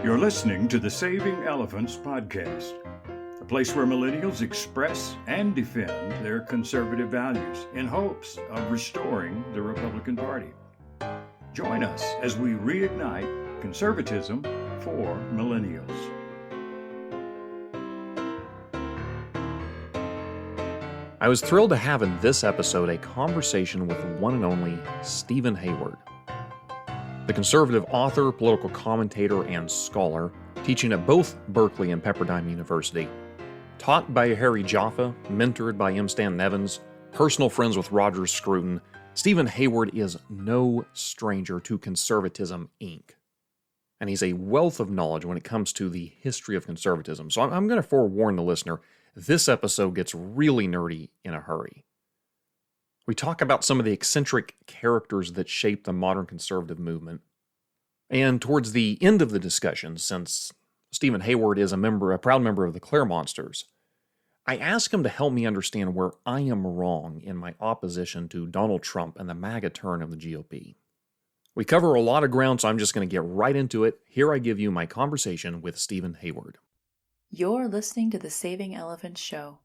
You're listening to the Saving Elephants podcast, a place where millennials express and defend their conservative values in hopes of restoring the Republican Party. Join us as we reignite conservatism for millennials. I was thrilled to have in this episode a conversation with one and only Stephen Hayward, the conservative author, political commentator, and scholar, teaching at both Berkeley and Pepperdine University. Taught by Harry Jaffa, mentored by M. Stanton Evans, personal friends with Roger Scruton, Stephen Hayward is no stranger to Conservatism, Inc. And he's a wealth of knowledge when it comes to the history of conservatism. So I'm going to forewarn the listener, this episode gets really nerdy in a hurry. We talk about some of the eccentric characters that shape the modern conservative movement. And towards the end of the discussion, since Stephen Hayward is a proud member of the Claremontsters, I ask him to help me understand where I am wrong in my opposition to Donald Trump and the MAGA turn of the GOP. We cover a lot of ground, so I'm just going to get right into it. Here I give you my conversation with Stephen Hayward. You're listening to the Saving Elephants Show.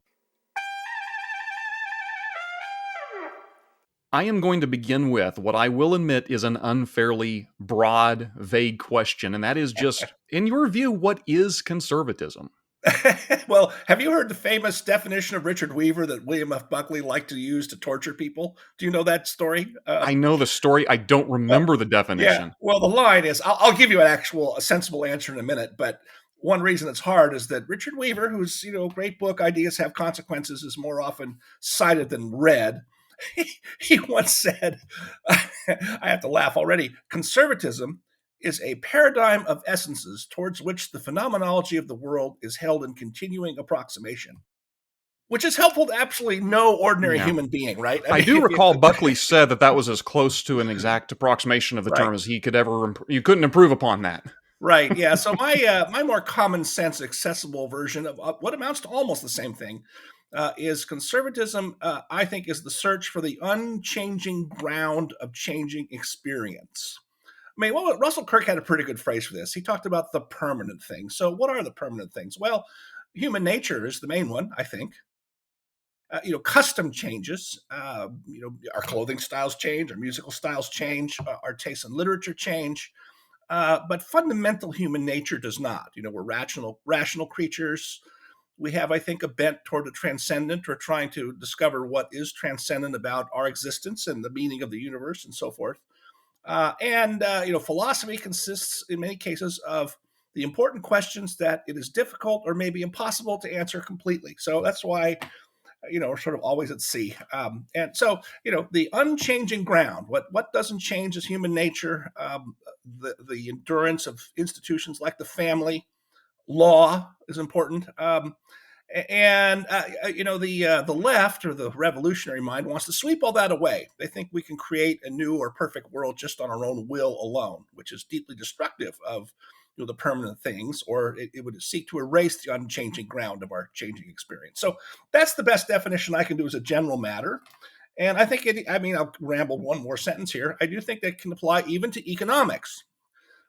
I am going to begin with what I will admit is an unfairly broad, vague question, and that is just, in your view, what is conservatism? Well, have you heard the famous definition of Richard Weaver that William F. Buckley liked to use to torture people? Do you know that story? I know the story. I don't remember the definition. Yeah. Well, the line is, I'll give you a sensible answer in a minute, but one reason it's hard is that Richard Weaver, whose great book, Ideas Have Consequences, is more often cited than read. He once said, I have to laugh already, conservatism is a paradigm of essences towards which the phenomenology of the world is held in continuing approximation, which is helpful to absolutely no ordinary human being, right? I do recall Buckley said that was as close to an exact approximation of the term as he could ever, you couldn't improve upon that. Right, yeah. So my more common sense, accessible version of what amounts to almost the same thing is conservatism, I think, is the search for the unchanging ground of changing experience. I mean, Russell Kirk had a pretty good phrase for this. He talked about the permanent things. So what are the permanent things? Well, human nature is the main one, I think. Custom changes. Our clothing styles change, our musical styles change, our tastes in literature change. But fundamental human nature does not. We're rational creatures. We have, I think, a bent toward the transcendent, or trying to discover what is transcendent about our existence and the meaning of the universe and so forth. Philosophy consists in many cases of the important questions that it is difficult or maybe impossible to answer completely. So that's why, we're sort of always at sea. The unchanging ground, what doesn't change is human nature, the endurance of institutions like the family. Law is important. The left, or the revolutionary mind, wants to sweep all that away. They think we can create a new or perfect world just on our own will alone, which is deeply destructive of the permanent things, or it would seek to erase the unchanging ground of our changing experience. So that's the best definition I can do as a general matter. And I think I'll ramble one more sentence here. I do think that can apply even to economics.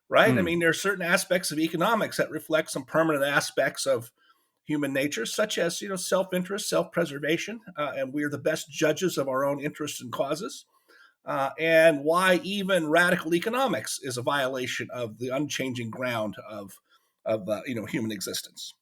Right? I mean, there are certain aspects of economics that reflect some permanent aspects of human nature, such as, self-interest, self-preservation, and we are the best judges of our own interests and causes, and why even radical economics is a violation of the unchanging ground of human existence.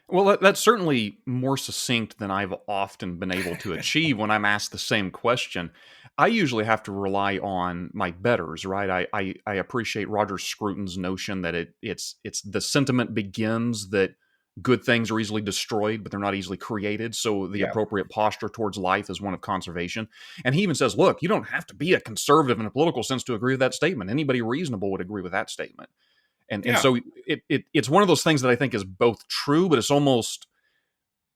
Well, that's certainly more succinct than I've often been able to achieve when I'm asked the same question. I usually have to rely on my betters, right? I appreciate Roger Scruton's notion that it's the sentiment begins that good things are easily destroyed, but they're not easily created. So the appropriate posture towards life is one of conservation. And he even says, look, you don't have to be a conservative in a political sense to agree with that statement. Anybody reasonable would agree with that statement. And so it's one of those things that I think is both true, but it's almost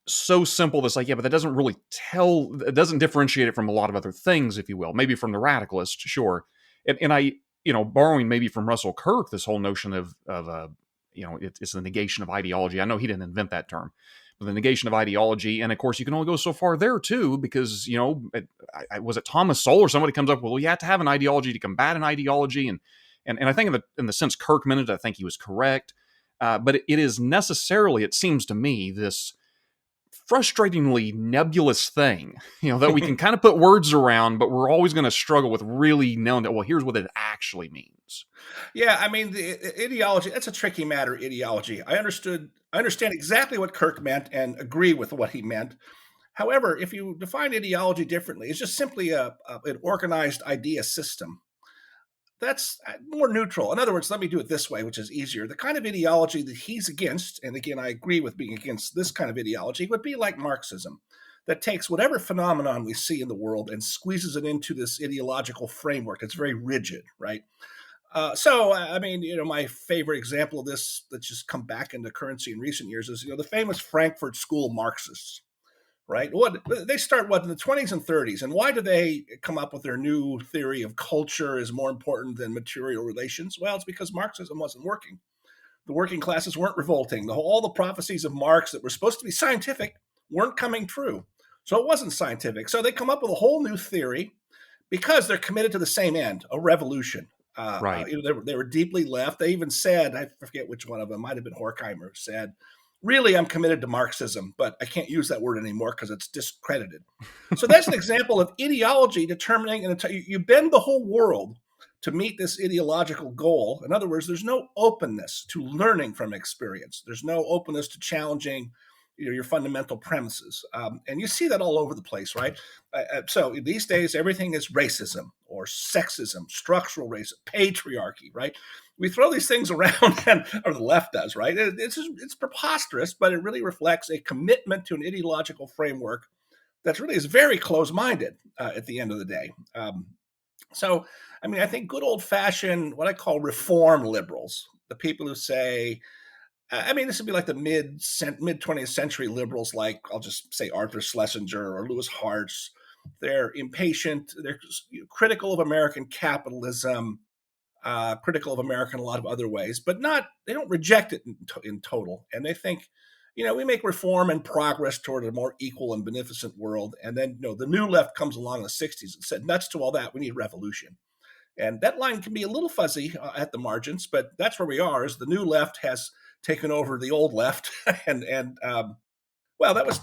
so simple that's like, but that doesn't really it doesn't differentiate it from a lot of other things, if you will. Maybe from the radicalists, sure. And I, borrowing maybe from Russell Kirk, this whole notion of it's the negation of ideology. I know he didn't invent that term, but the negation of ideology. And of course, you can only go so far there too, because, was it Thomas Sowell or somebody comes up, well, you have to have an ideology to combat an ideology. And And I think in the sense Kirk meant it, I think he was correct. But it is necessarily, it seems to me, this frustratingly nebulous thing, that we can kind of put words around, but we're always going to struggle with really knowing that, well, here's what it actually means. Yeah, I mean, the ideology, that's a tricky matter, ideology. I understand exactly what Kirk meant and agree with what he meant. However, if you define ideology differently, it's just simply an organized idea system. That's more neutral. In other words, let me do it this way, which is easier. The kind of ideology that he's against, and again, I agree with being against this kind of ideology, would be like Marxism, that takes whatever phenomenon we see in the world and squeezes it into this ideological framework that's very rigid, right? I mean, my favorite example of this that's just come back into currency in recent years is, the famous Frankfurt School Marxists, right? They start in the 20s and 30s, and why do they come up with their new theory of culture is more important than material relations? Well, it's because Marxism wasn't working. The working classes weren't revolting. All the prophecies of Marx that were supposed to be scientific weren't coming true. So it wasn't scientific. So they come up with a whole new theory because they're committed to the same end, a revolution. Right. They were deeply left. They even said, I forget which one of them, might have been Horkheimer, said, really, I'm committed to Marxism, but I can't use that word anymore because it's discredited. So that's an example of ideology determining, and you bend the whole world to meet this ideological goal. In other words, there's no openness to learning from experience. There's no openness to challenging your fundamental premises. And you see that all over the place, right? So these days, everything is racism or sexism, structural racism, patriarchy, right? We throw these things around, or the left does, right? It's preposterous, but it really reflects a commitment to an ideological framework that really is very close-minded at the end of the day. I think good old-fashioned, what I call reform liberals, the people who say, this would be like the mid 20th century liberals, like I'll just say Arthur Schlesinger or Louis Hartz. They're impatient. They're critical of American capitalism, critical of America in a lot of other ways, but they don't reject it in total. And they think, we make reform and progress toward a more equal and beneficent world. And then, the new left comes along in the 60s and said, nuts to all that, we need revolution. And that line can be a little fuzzy at the margins, but that's where we are, is the new left has taken over the old left. That was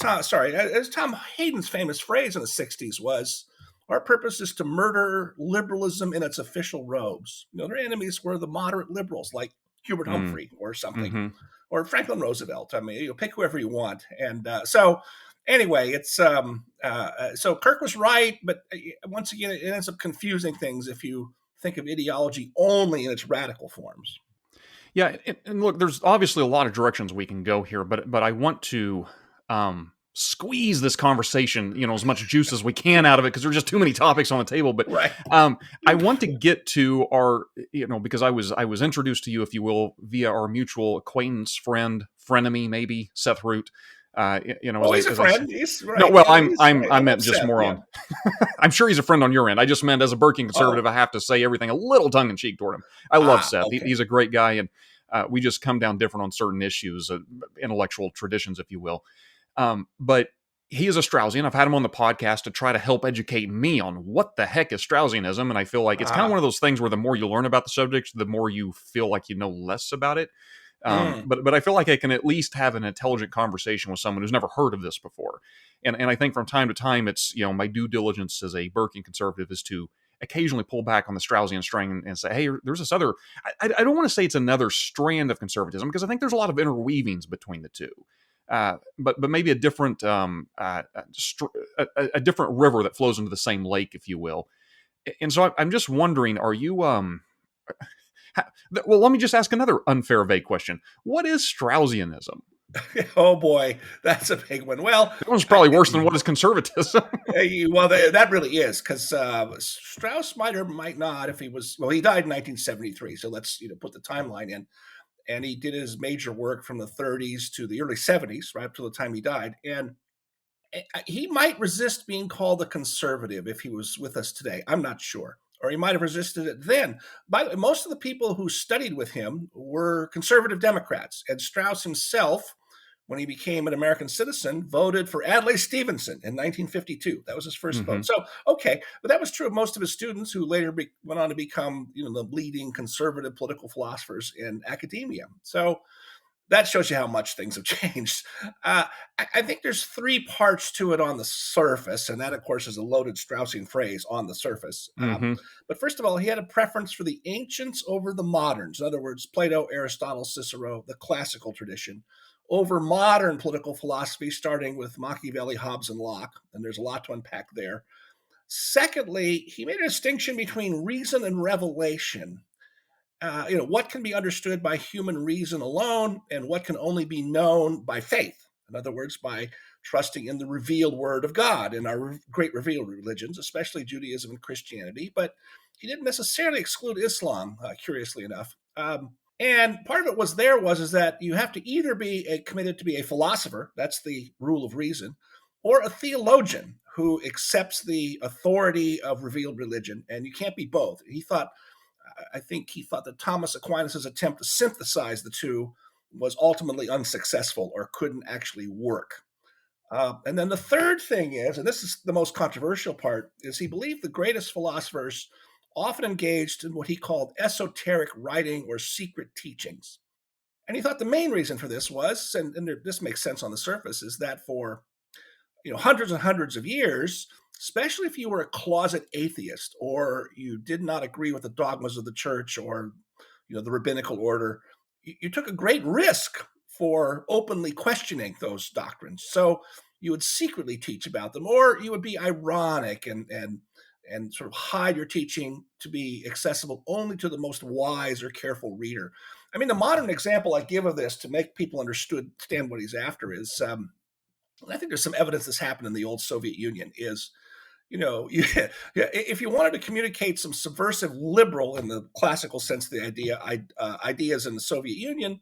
Tom Hayden's famous phrase in the 60s was, our purpose is to murder liberalism in its official robes. Their enemies were the moderate liberals like Hubert Humphrey or something, or Franklin Roosevelt. Pick whoever you want. And anyway, it's so Kirk was right, but once again, it ends up confusing things if you think of ideology only in its radical forms. Yeah, and look, there's obviously a lot of directions we can go here, but I want to squeeze this conversation, as much juice as we can out of it, because there's just too many topics on the table. But right. I want to get to our, because I was introduced to you, if you will, via our mutual acquaintance, frenemy, maybe Seth Root. He's a friend. He's right. No, well, Yeah, I meant just Seth, more on. I'm sure he's a friend on your end. I just meant as a Burking conservative, I have to say everything a little tongue in cheek toward him. I love Seth. Okay. He's a great guy, and we just come down different on certain issues, intellectual traditions, if you will. But he is a Straussian. I've had him on the podcast to try to help educate me on what the heck is Straussianism, and I feel like it's kind of one of those things where the more you learn about the subject, the more you feel like you know less about it. But I feel like I can at least have an intelligent conversation with someone who's never heard of this before. And I think from time to time, it's, my due diligence as a Burking conservative is to occasionally pull back on the Straussian string and say, hey, there's this other, I don't want to say it's another strand of conservatism, because I think there's a lot of interweavings between the two. But maybe a different, a different river that flows into the same lake, if you will. And so I'm just wondering, are you, well, let me just ask another unfair, vague question. What is Straussianism? Oh boy, that's a big one. Well, that one's probably worse than what is conservatism. Well, that really is, because Strauss might or might not, if he was, well, he died in 1973. So let's put the timeline in, and he did his major work from the 30s to the early 70s, right up to the time he died. And he might resist being called a conservative if he was with us today. I'm not sure. Or he might have resisted it then. But most of the people who studied with him were conservative Democrats. And Strauss himself when he became an American citizen, voted for Adlai Stevenson in 1952. That was his first vote. So, okay, but that was true of most of his students who later went on to become, the leading conservative political philosophers in academia. So that shows you how much things have changed. I think there's three parts to it on the surface, and that, of course, is a loaded Straussian phrase, on the surface. But first of all, he had a preference for the ancients over the moderns. In other words, Plato, Aristotle, Cicero, the classical tradition, over modern political philosophy, starting with Machiavelli, Hobbes, and Locke. And there's a lot to unpack there. Secondly, he made a distinction between reason and revelation. What can be understood by human reason alone and what can only be known by faith. In other words, by trusting in the revealed word of God in our great revealed religions, especially Judaism and Christianity. But he didn't necessarily exclude Islam, curiously enough. And part of it was that you have to either be committed to be a philosopher, that's the rule of reason, or a theologian who accepts the authority of revealed religion. And you can't be both. I think he thought that Thomas Aquinas' attempt to synthesize the two was ultimately unsuccessful or couldn't actually work. And then the third thing is, and this is the most controversial part, is he believed the greatest philosophers often engaged in what he called esoteric writing or secret teachings. And he thought the main reason for this was, and this makes sense on the surface, is that for hundreds and hundreds of years, especially if you were a closet atheist or you did not agree with the dogmas of the church or the rabbinical order, you took a great risk for openly questioning those doctrines. So you would secretly teach about them, or you would be ironic and sort of hide your teaching to be accessible only to the most wise or careful reader. I mean, the modern example I give of this to make people understand what he's after is, I think there's some evidence this happened in the old Soviet Union, is, if you wanted to communicate some subversive liberal in the classical sense of the ideas in the Soviet Union,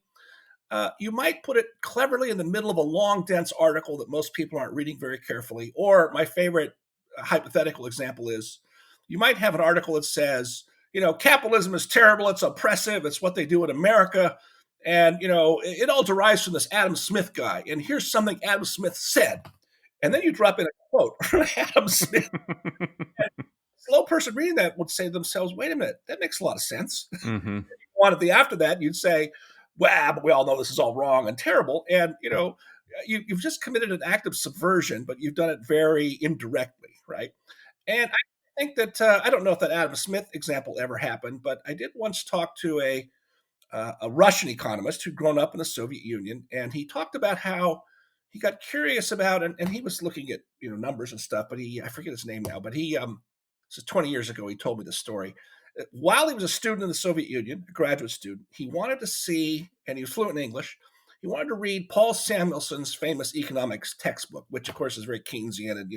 you might put it cleverly in the middle of a long, dense article that most people aren't reading very carefully. Or my favorite hypothetical example is, you might have an article that says, capitalism is terrible, it's oppressive, it's what they do in America. And, it all derives from this Adam Smith guy. And here's something Adam Smith said. And then you drop in a quote from Adam Smith. And a slow person reading that would say to themselves, wait a minute, that makes a lot of sense. If you wanted the after that, you'd say, well, but we all know this is all wrong and terrible. And, you've just committed an act of subversion, but you've done it very indirectly, right? And I think that, I don't know if that Adam Smith example ever happened, but I did once talk to a Russian economist who'd grown up in the Soviet Union, and he talked about how he got curious about, and he was looking at numbers and stuff, but I forget his name now, but this is 20 years ago, he told me the story. While he was a student in the Soviet Union, a graduate student, he wanted to see, and he was fluent in English, he wanted to read Paul Samuelson's famous economics textbook, which of course is very Keynesian, and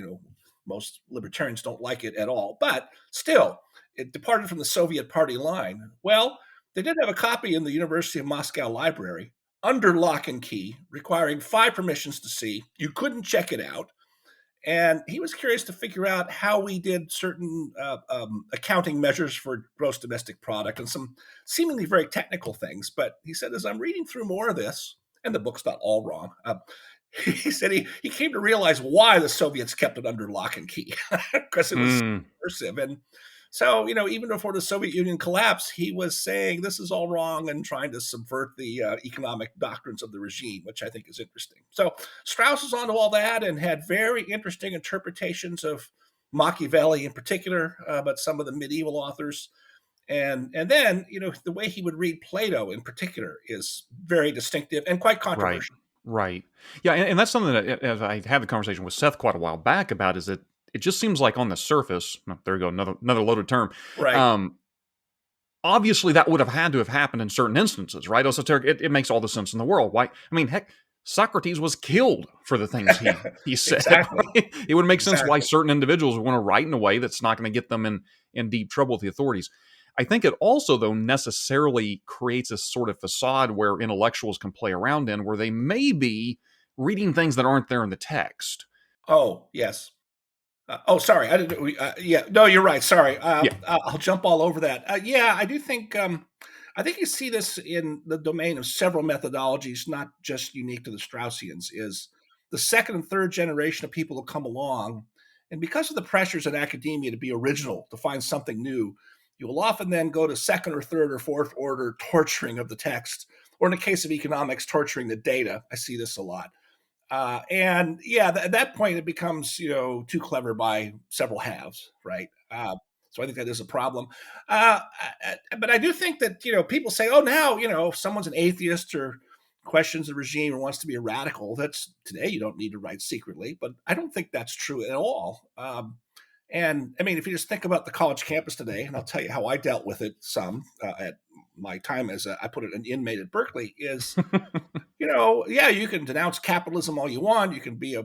most libertarians don't like it at all, but still, it departed from the Soviet party line. Well, they did have a copy in the University of Moscow library, under lock and key, requiring 5 permissions to see. You couldn't check it out. And he was curious to figure out how we did certain accounting measures for gross domestic product and some seemingly very technical things. But he said, as I'm reading through more of this, and the book's not all wrong, he said he came to realize why the Soviets kept it under lock and key, because it was subversive. And so, even before the Soviet Union collapsed, he was saying this is all wrong and trying to subvert the economic doctrines of the regime, which I think is interesting. So Strauss was onto all that and had very interesting interpretations of Machiavelli in particular, but some of the medieval authors. And then, the way he would read Plato in particular is very distinctive and quite controversial. Right. Yeah, and that's something that, as I had the conversation with Seth quite a while back about, is that it just seems like on the surface, there you go, another loaded term. Right. Obviously, that would have had to have happened in certain instances, right? Esoteric, it makes all the sense in the world. Why? I mean, heck, Socrates was killed for the things he said. Exactly. Right? It would make sense why certain individuals would want to write in a way that's not going to get them in deep trouble with the authorities. I think it also, though, necessarily creates a sort of facade where intellectuals can play around in, where they may be reading things that aren't there in the text. Oh, yes. Sorry. I didn't. No, you're right. Sorry. I'll jump all over that. I do think I think you see this in the domain of several methodologies, not just unique to the Straussians, is the second and third generation of people who come along. And because of the pressures in academia to be original, to find something new, you will often then go to second or third or fourth order torturing of the text, or in the case of economics, torturing the data. I see this a lot. And yeah, at that point, it becomes, too clever by several halves, right? So I think that is a problem. But I do think that, people say, oh, now, if someone's an atheist or questions the regime or wants to be a radical, that's today you don't need to write secretly. But I don't think that's true at all. And I mean, if you just think about the college campus today, and I'll tell you how I dealt with it some at my time as I put it, an inmate at Berkeley is, yeah, you can denounce capitalism all you want. You can be a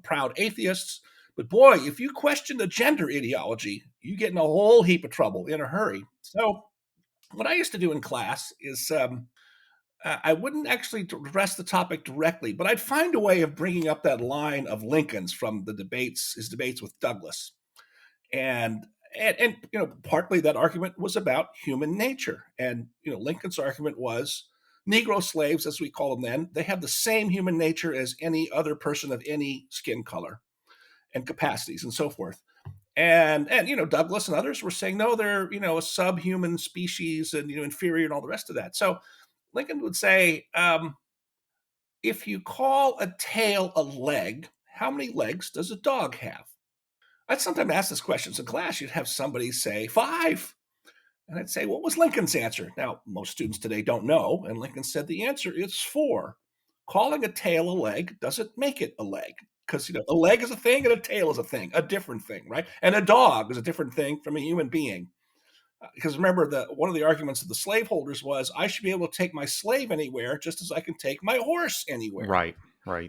proud atheist. But boy, if you question the gender ideology, you get in a whole heap of trouble in a hurry. So what I used to do in class is I wouldn't actually address the topic directly, but I'd find a way of bringing up that line of Lincoln's from his debates with Douglas. And partly that argument was about human nature. And, Lincoln's argument was Negro slaves, as we call them then, they have the same human nature as any other person of any skin color and capacities and so forth. And Douglas and others were saying, no, they're, a subhuman species and, inferior and all the rest of that. So Lincoln would say, if you call a tail a leg, how many legs does a dog have? I'd sometimes ask this questions in class. You'd have somebody say 5. And I'd say, what was Lincoln's answer? Now, most students today don't know. And Lincoln said the answer is 4. Calling a tail a leg doesn't make it a leg. Because, a leg is a thing and a tail is a thing, a different thing, right? And a dog is a different thing from a human being. Because remember, one of the arguments of the slaveholders was, I should be able to take my slave anywhere just as I can take my horse anywhere. Right.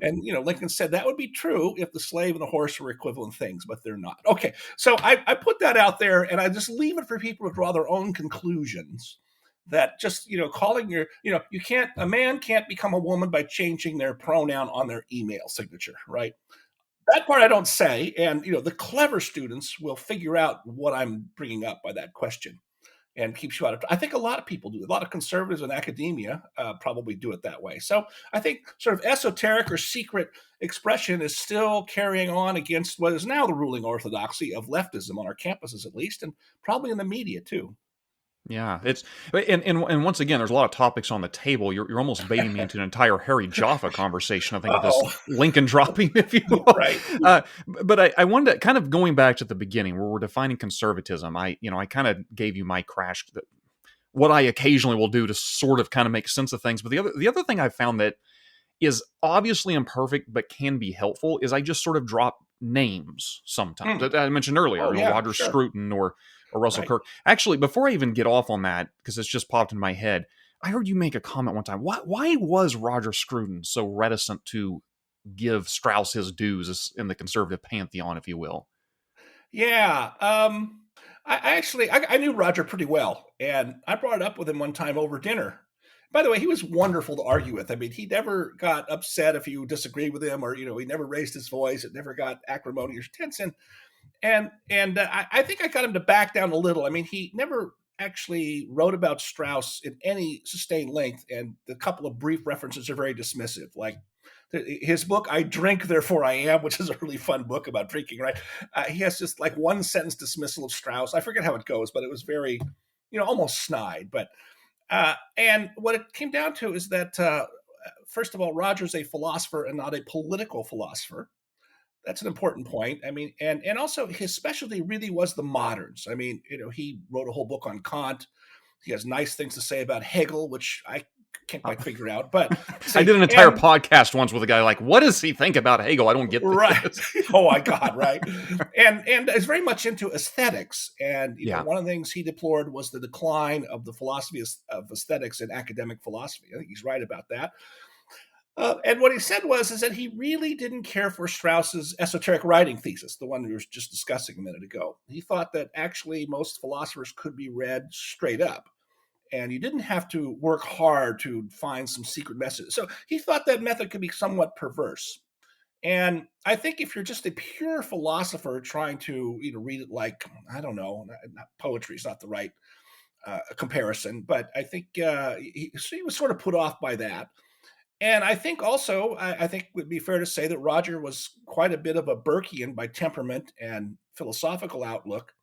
And, Lincoln said that would be true if the slave and the horse were equivalent things, but they're not. Okay, so I put that out there, and I just leave it for people to draw their own conclusions. That just, calling a man can't become a woman by changing their pronoun on their email signature, right? That part I don't say, and, the clever students will figure out what I'm bringing up by that question. And keeps you out of. I think a lot of people do. A lot of conservatives in academia probably do it that way. So I think sort of esoteric or secret expression is still carrying on against what is now the ruling orthodoxy of leftism on our campuses, at least, and probably in the media too. Yeah, it's and once again, there's a lot of topics on the table. You're almost baiting me into an entire Harry Jaffa conversation. I think with this Lincoln dropping, if you will. Right. But I wanted to kind of going back to the beginning where we're defining conservatism. I kind of gave you my crash, what I occasionally will do to sort of kind of make sense of things. But the other thing I found that is obviously imperfect but can be helpful is I just sort of drop names sometimes. That I mentioned earlier, Roger Scruton or Russell Kirk. Actually, before I even get off on that, because it's just popped in my head, I heard you make a comment one time. Why was Roger Scruton so reticent to give Strauss his dues in the conservative pantheon, if you will? Yeah. I knew Roger pretty well, and I brought it up with him one time over dinner. By the way, he was wonderful to argue with. I mean, he never got upset if you disagreed with him, or, he never raised his voice. It never got acrimonious or tense. And I think I got him to back down a little. I mean, he never actually wrote about Strauss in any sustained length, and the couple of brief references are very dismissive. Like his book, I Drink, Therefore I Am, which is a really fun book about drinking, right? He has just like one sentence dismissal of Strauss. I forget how it goes, but it was very, almost snide. But and what it came down to is that, first of all, Roger's a philosopher and not a political philosopher. That's an important point. I mean, and also his specialty really was the moderns. I mean, he wrote a whole book on Kant. He has nice things to say about Hegel, which I can't quite figure out. But I did an entire podcast once with a guy like, what does he think about Hegel? I don't get this. Right. Oh my God, right. And is very much into aesthetics. And one of the things he deplored was the decline of the philosophy of aesthetics in academic philosophy. I think he's right about that. And what he said is that he really didn't care for Strauss's esoteric writing thesis, the one we were just discussing a minute ago. He thought that actually most philosophers could be read straight up, and you didn't have to work hard to find some secret message. So he thought that method could be somewhat perverse. And I think if you're just a pure philosopher trying to read it like, I don't know, not poetry is not the right comparison, but I think he was sort of put off by that. And I think also, I think it would be fair to say that Roger was quite a bit of a Burkean by temperament and philosophical outlook.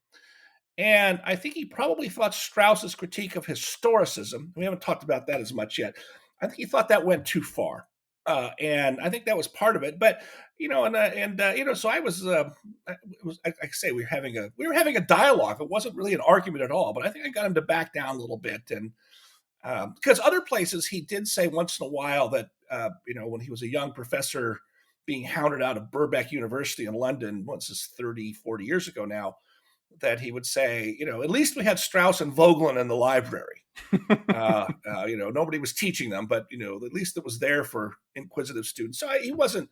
And I think he probably thought Strauss's critique of historicism, we haven't talked about that as much yet, I think he thought that went too far. And I think that was part of it. But, so I was, I say we were having a dialogue. It wasn't really an argument at all, but I think I got him to back down a little bit. And because other places he did say once in a while that, when he was a young professor being hounded out of Birkbeck University in London, once is 30, 40 years ago now, that he would say, at least we had Strauss and Vogelin in the library. Nobody was teaching them, but, at least it was there for inquisitive students. So he wasn't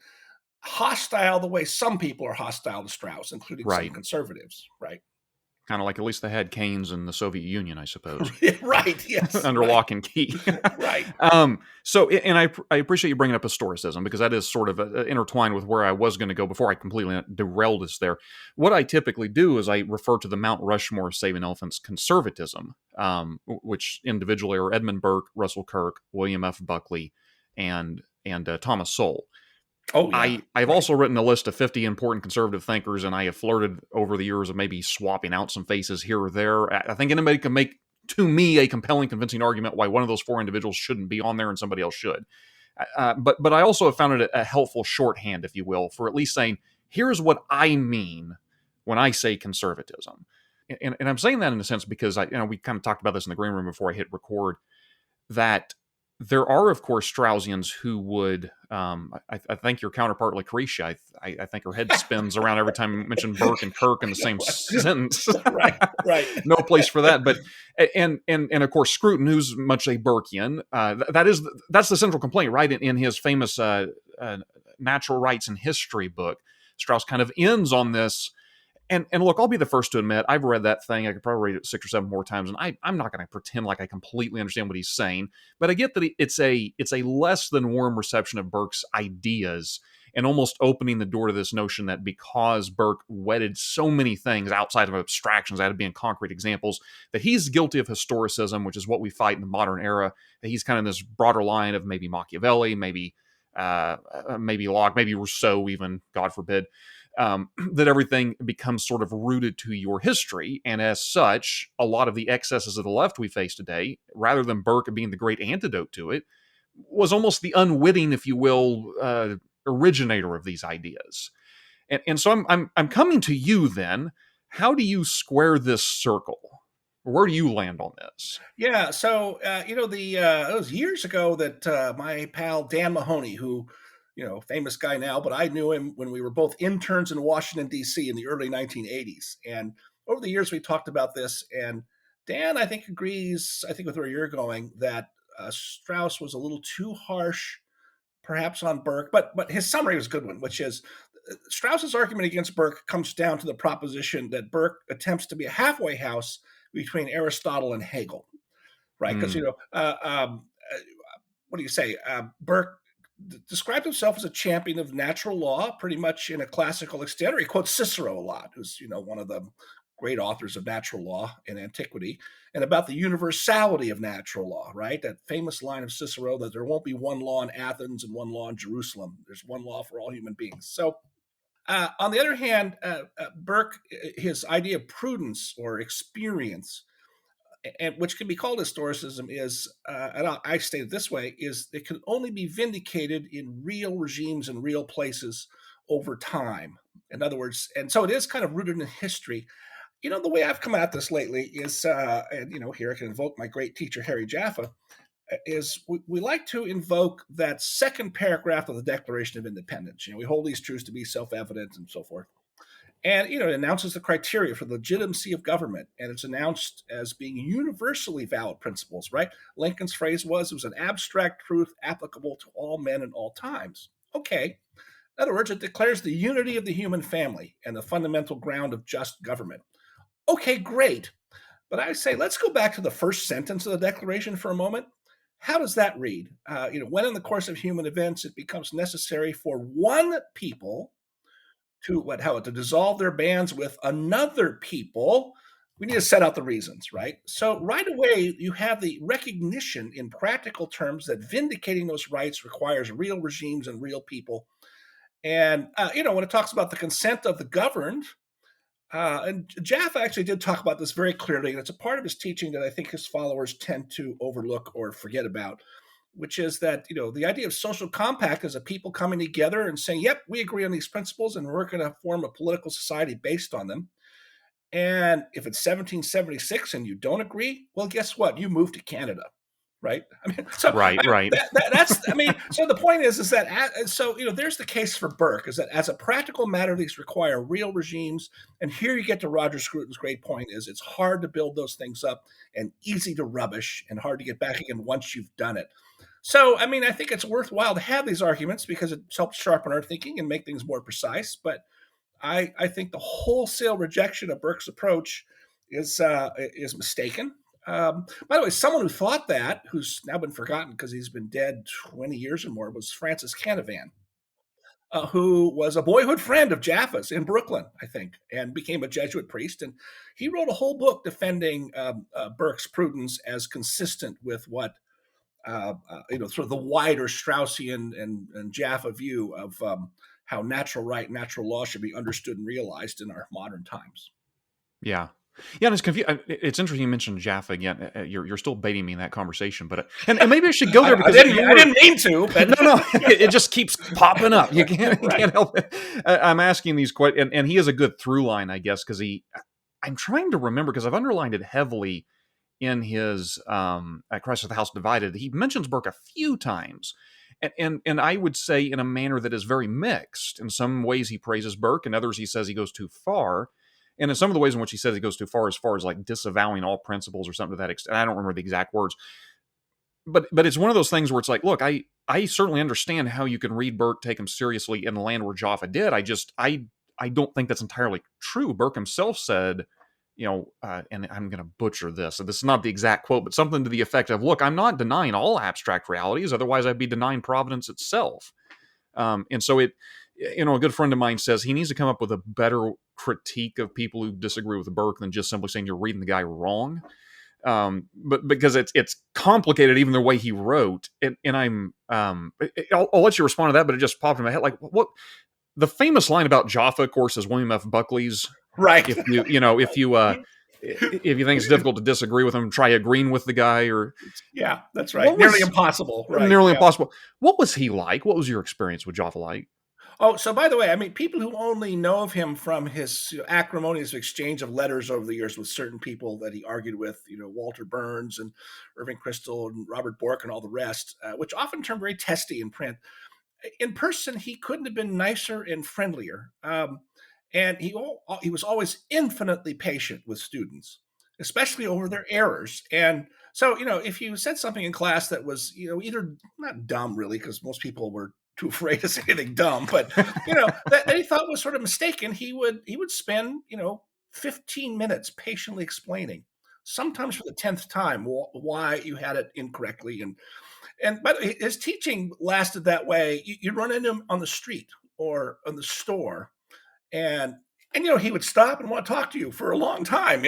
hostile the way some people are hostile to Strauss, including some conservatives, right? Kind of like at least they had canes in the Soviet Union, I suppose. Right, yes. Under lock and key. Right. And I appreciate you bringing up historicism, because that is sort of intertwined with where I was going to go before I completely derailed us there. What I typically do is I refer to the Mount Rushmore of Saving Elephants conservatism, which individually are Edmund Burke, Russell Kirk, William F. Buckley, and Thomas Sowell. Oh, yeah. I've also written a list of 50 important conservative thinkers, and I have flirted over the years of maybe swapping out some faces here or there. I think anybody can make, to me, a compelling, convincing argument why one of those four individuals shouldn't be on there and somebody else should. But I also have found it a helpful shorthand, if you will, for at least saying, here's what I mean when I say conservatism. And I'm saying that in a sense because we kind of talked about this in the green room before I hit record, that there are, of course, Straussians who would, I think your counterpart, Lucretia, I think her head spins around every time you mention Burke and Kirk in the same sentence. Right. No place for that. But, and of course, Scruton, who's much a Burkean, that's the central complaint, right? In his famous Natural Rights and History book, Strauss kind of ends on this. And look, I'll be the first to admit, I've read that thing. I could probably read it 6 or 7 more times, and I'm not going to pretend like I completely understand what he's saying. But I get that it's a less than warm reception of Burke's ideas, and almost opening the door to this notion that because Burke wedded so many things outside of abstractions, out of being concrete examples, that he's guilty of historicism, which is what we fight in the modern era. That he's kind of this broader line of maybe Machiavelli, maybe Locke, maybe Rousseau, even, God forbid. That everything becomes sort of rooted to your history. And as such, a lot of the excesses of the left we face today, rather than Burke being the great antidote to it, was almost the unwitting, if you will, originator of these ideas. And so I'm coming to you then. How do you square this circle? Where do you land on this? Yeah, so, it was years ago that my pal Dan Mahoney, who, famous guy now, but I knew him when we were both interns in Washington, D.C. in the early 1980s. And over the years, we talked about this. And Dan, I think, agrees, with where you're going, that Strauss was a little too harsh, perhaps on Burke. But his summary was a good one, which is Strauss's argument against Burke comes down to the proposition that Burke attempts to be a halfway house between Aristotle and Hegel, right? Because, what do you say? Burke described himself as a champion of natural law, pretty much in a classical extent, or he quotes Cicero a lot, who's, one of the great authors of natural law in antiquity, and about the universality of natural law, right? That famous line of Cicero that there won't be one law in Athens and one law in Jerusalem. There's one law for all human beings. So on the other hand, Burke, his idea of prudence or experience, and which can be called historicism, is, and I state it this way, is it can only be vindicated in real regimes and real places over time. In other words, and so it is kind of rooted in history. The way I've come at this lately is, and here I can invoke my great teacher, Harry Jaffa, is we like to invoke that second paragraph of the Declaration of Independence. We hold these truths to be self-evident and so forth. And, it announces the criteria for the legitimacy of government, and it's announced as being universally valid principles, right? Lincoln's phrase was, it was an abstract truth applicable to all men in all times. Okay. In other words, it declares the unity of the human family and the fundamental ground of just government. Okay, great. But I say, let's go back to the first sentence of the Declaration for a moment. How does that read? When in the course of human events, it becomes necessary for one people to dissolve their bands with another people, we need to set out the reasons, right? So right away, you have the recognition in practical terms that vindicating those rights requires real regimes and real people. And, when it talks about the consent of the governed, and Jaffa actually did talk about this very clearly, and it's a part of his teaching that I think his followers tend to overlook or forget about, which is that, the idea of social compact is a people coming together and saying, yep, we agree on these principles and we're going to form a political society based on them. And if it's 1776 and you don't agree, well, guess what? You move to Canada, right? I mean, so Right. that's. I mean, so the point is that there's the case for Burke, is that as a practical matter, these require real regimes. And here you get to Roger Scruton's great point: is it's hard to build those things up and easy to rubbish and hard to get back again once you've done it. So, I mean, I think it's worthwhile to have these arguments because it helps sharpen our thinking and make things more precise. But I think the wholesale rejection of Burke's approach is mistaken. By the way, someone who thought that, who's now been forgotten because he's been dead 20 years or more, was Francis Canavan, who was a boyhood friend of Jaffa's in Brooklyn, I think, and became a Jesuit priest. And he wrote a whole book defending Burke's prudence as consistent with what sort of the wider Straussian and Jaffa view of how natural right, natural law should be understood and realized in our modern times. Yeah. Yeah, and it's confusing. It's interesting you mentioned Jaffa again. You're still baiting me in that conversation, but and maybe I should go there because I didn't mean to. But no, it just keeps popping up. You can't help it. I'm asking these questions, and he has a good through line, I guess, because I'm trying to remember because I've underlined it heavily in his at Christ of the House Divided. He mentions Burke a few times. And I would say in a manner that is very mixed. In some ways he praises Burke, in others he says he goes too far. And in some of the ways in which he says he goes too far as like disavowing all principles or something to that extent. I don't remember the exact words. But it's one of those things where it's like, look, I certainly understand how you can read Burke, take him seriously in the land where Jaffa did. I don't think that's entirely true. Burke himself said, and I'm going to butcher this. So this is not the exact quote, but something to the effect of, look, I'm not denying all abstract realities. Otherwise, I'd be denying providence itself. And so a good friend of mine says he needs to come up with a better critique of people who disagree with Burke than just simply saying you're reading the guy wrong. But because it's complicated, even the way he wrote. And I'll let you respond to that, but it just popped in my head. Like, what the famous line about Jaffa, of course, is William F. Buckley's. Right. If you think it's difficult to disagree with him, try agreeing with the guy. Or yeah, that's right. Nearly impossible. Right. Nearly impossible. What was he like? What was your experience with Jaffa like? Oh, so by the way, I mean, people who only know of him from his acrimonious exchange of letters over the years with certain people that he argued with, Walter Burns and Irving Kristol and Robert Bork and all the rest, which often turned very testy in print. In person, he couldn't have been nicer and friendlier. And he was always infinitely patient with students, especially over their errors. And so, if you said something in class that was, either not dumb really, because most people were too afraid to say anything dumb, but that he thought was sort of mistaken, he would spend 15 minutes patiently explaining, sometimes for the 10th time, why you had it incorrectly. And but his teaching lasted that way. You'd run into him on the street or on the store. And he would stop and want to talk to you for a long time.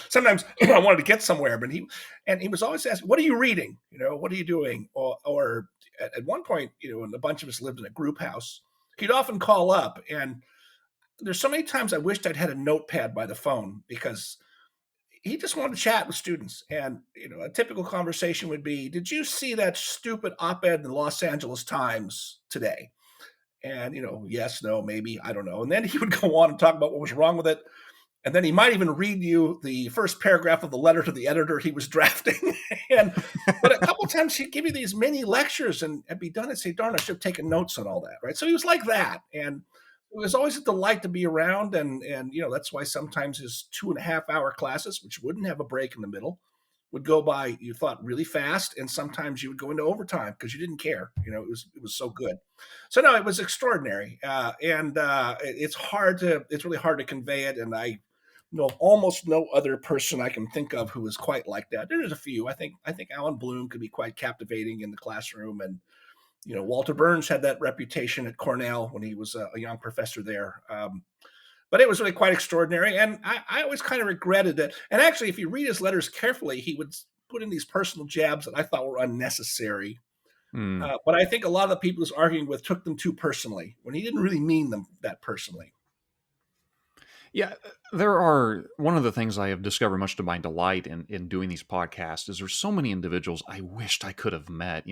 Sometimes I wanted to get somewhere, but he was always asking, "What are you reading? What are you doing?" Or at one point, and a bunch of us lived in a group house, he'd often call up, and there's so many times I wished I'd had a notepad by the phone because he just wanted to chat with students. And a typical conversation would be, "Did you see that stupid op-ed in the Los Angeles Times today?" And, yes, no, maybe, I don't know. And then he would go on and talk about what was wrong with it. And then he might even read you the first paragraph of the letter to the editor he was drafting. But a couple of times he'd give you these mini lectures and be done and say, darn, I should have taken notes on all that, right? So he was like that. And it was always a delight to be around. And that's why sometimes his 2.5-hour classes, which wouldn't have a break in the middle, would go by, you thought, really fast, and sometimes you would go into overtime because you didn't care. It was so good. So no, it was extraordinary, and it's really hard to convey it. And I know almost no other person I can think of who is quite like that. There's a few. I think Alan Bloom could be quite captivating in the classroom, and Walter Burns had that reputation at Cornell when he was a young professor there. But it was really quite extraordinary. And I always kind of regretted that. And actually, if you read his letters carefully, he would put in these personal jabs that I thought were unnecessary. Mm. But I think a lot of the people he was arguing with took them too personally when he didn't really mean them that personally. Yeah, there are one of the things I have discovered much to my delight in doing these podcasts is there's so many individuals I wished I could have met.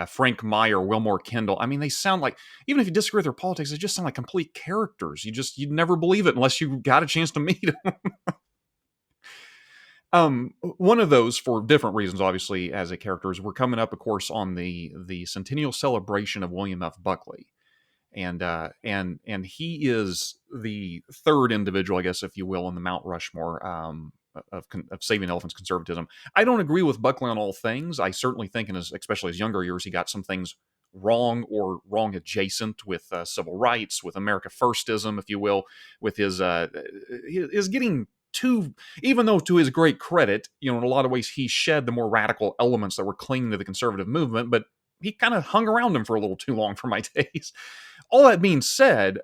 Frank Meyer, Wilmore Kendall. I mean, they sound like, even if you disagree with their politics, they just sound like complete characters. You'd never believe it unless you got a chance to meet them. One of those, for different reasons, obviously, as a character, is we're coming up, of course, on the centennial celebration of William F. Buckley. And he is the third individual, I guess, if you will, in the Mount Rushmore of saving elephants conservatism. I don't agree with Buckley on all things. I certainly think, especially his younger years, he got some things wrong or wrong adjacent with civil rights, with America Firstism, if you will, with his getting too, even though to his great credit, in a lot of ways he shed the more radical elements that were clinging to the conservative movement, but he kind of hung around him for a little too long for my taste. All that being said,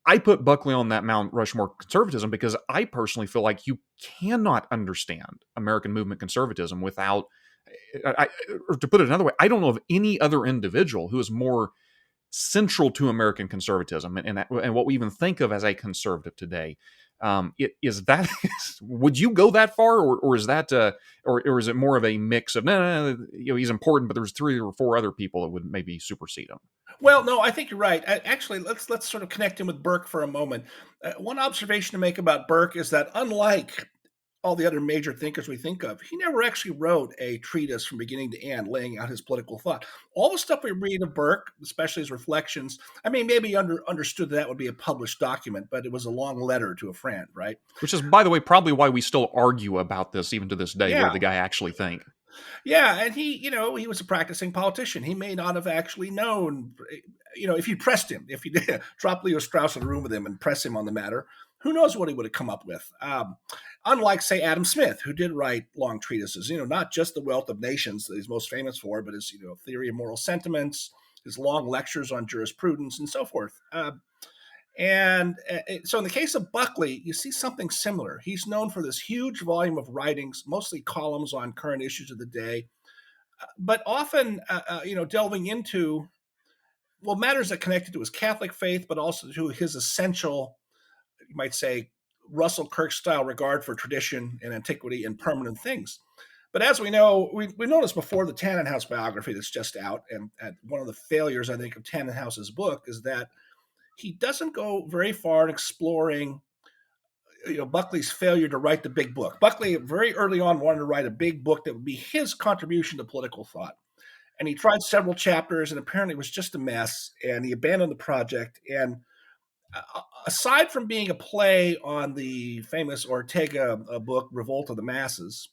I put Buckley on that Mount Rushmore conservatism because I personally feel like you cannot understand American movement conservatism without, or to put it another way, I don't know of any other individual who is more central to American conservatism and what we even think of as a conservative today. Is that would you go that far, or is that or is it more of a mix of no, he's important, but there's 3 or 4 other people that would maybe supersede him? Well, no, I think you're right. Actually, let's sort of connect him with Burke for a moment. One observation to make about Burke is that unlike all the other major thinkers we think of, he never actually wrote a treatise from beginning to end laying out his political thought. All the stuff we read of Burke, especially his reflections, I mean, maybe understood that would be a published document, but it was a long letter to a friend, right? Which is, by the way, probably why we still argue about this even to this day. What Yeah. did the guy actually think? Yeah, and he was a practicing politician. He may not have actually known, if you pressed him, if you did drop Leo Strauss in a room with him and press him on the matter, who knows what he would have come up with. Unlike, say, Adam Smith, who did write long treatises, not just The Wealth of Nations that he's most famous for, but his, Theory of Moral Sentiments, his long lectures on jurisprudence, and so forth. And so in the case of Buckley, you see something similar. He's known for this huge volume of writings, mostly columns on current issues of the day, but often, delving into, matters that connected to his Catholic faith, but also to his essential, you might say, Russell Kirk-style regard for tradition and antiquity and permanent things. But as we know, we noticed before the Tannenhouse biography that's just out, and one of the failures, I think, of Tannenhouse's book is that he doesn't go very far in exploring, Buckley's failure to write the big book. Buckley very early on wanted to write a big book that would be his contribution to political thought. And he tried several chapters and apparently it was just a mess, and he abandoned the project. And aside from being a play on the famous Ortega book, Revolt of the Masses,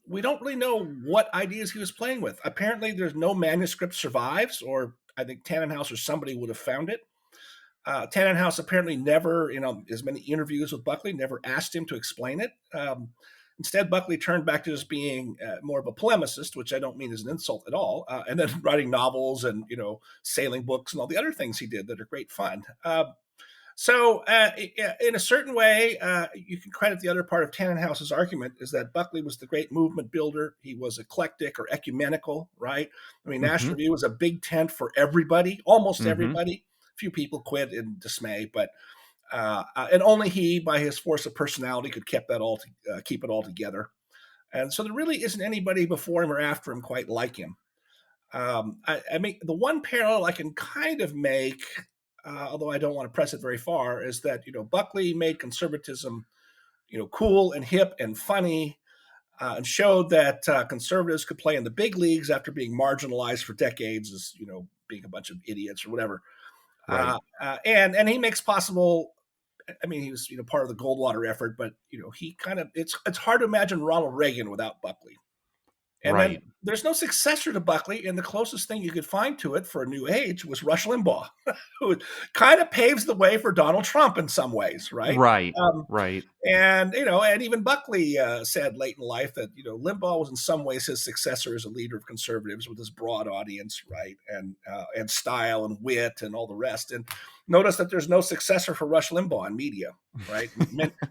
we don't really know what ideas he was playing with. Apparently there's no manuscript survives, or I think Tannenhouse or somebody would have found it. Tannenhouse apparently never, as many interviews with Buckley, never asked him to explain it. Instead, Buckley turned back to just being more of a polemicist, which I don't mean as an insult at all, and then writing novels and, sailing books and all the other things he did that are great fun. So in a certain way, you can credit the other part of Tannenhouse's argument is that Buckley was the great movement builder. He was eclectic or ecumenical, right? I mean, National Review was a big tent for everybody, almost everybody. Few people quit in dismay, but and only he, by his force of personality, could keep it all together. And so there really isn't anybody before him or after him quite like him. I mean, the one parallel I can kind of make, although I don't want to press it very far, is that Buckley made conservatism, cool and hip and funny, and showed that conservatives could play in the big leagues after being marginalized for decades as being a bunch of idiots or whatever. Right. And he makes possible. I mean, he was part of the Goldwater effort, but he kind of it's hard to imagine Ronald Reagan without Buckley. And then Right. there's no successor to Buckley, and the closest thing you could find to it for a new age was Rush Limbaugh, who kind of paves the way for Donald Trump in some ways, right? Right. Um, Right. and even Buckley said late in life that Limbaugh was in some ways his successor as a leader of conservatives with his broad audience, right, and style and wit and all the rest. And notice that there's no successor for Rush Limbaugh in media, right?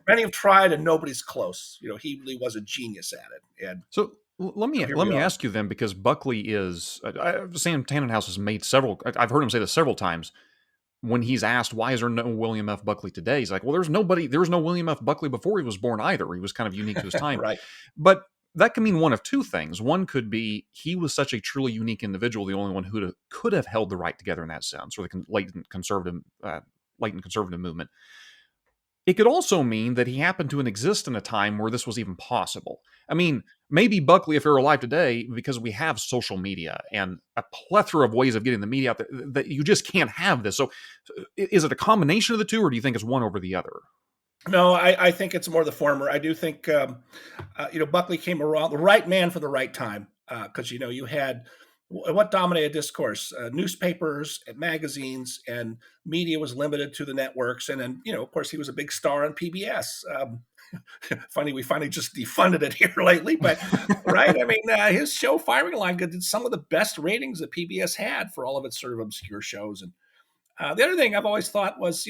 Many have tried and nobody's close. He really was a genius at it. And So let me here let we me are. ask you then, because Buckley is Sam Tannenhouse has made several. I've heard him say this several times when he's asked why is there no William F. Buckley today. He's like, well, there was no William F. Buckley before he was born either. He was kind of unique to his time, Right. but that can mean one of two things. One could be he was such a truly unique individual, the only one who could have held the right together in that sense, or the latent conservative movement. It could also mean that he happened to exist in a time where this was even possible. I mean, maybe Buckley, if you're alive today, because we have social media and a plethora of ways of getting the media out there, that you just can't have this. So is it a combination of the two, or do you think it's one over the other? No, I think it's more the former. I do think, Buckley came around the right man for the right time because, you had what dominated discourse? Newspapers and magazines, and media was limited to the networks. And then, of course, he was a big star on PBS. Funny, we finally just defunded it here lately, but right. I mean, his show Firing Line did some of the best ratings that PBS had for all of its sort of obscure shows. And the other thing I've always thought was,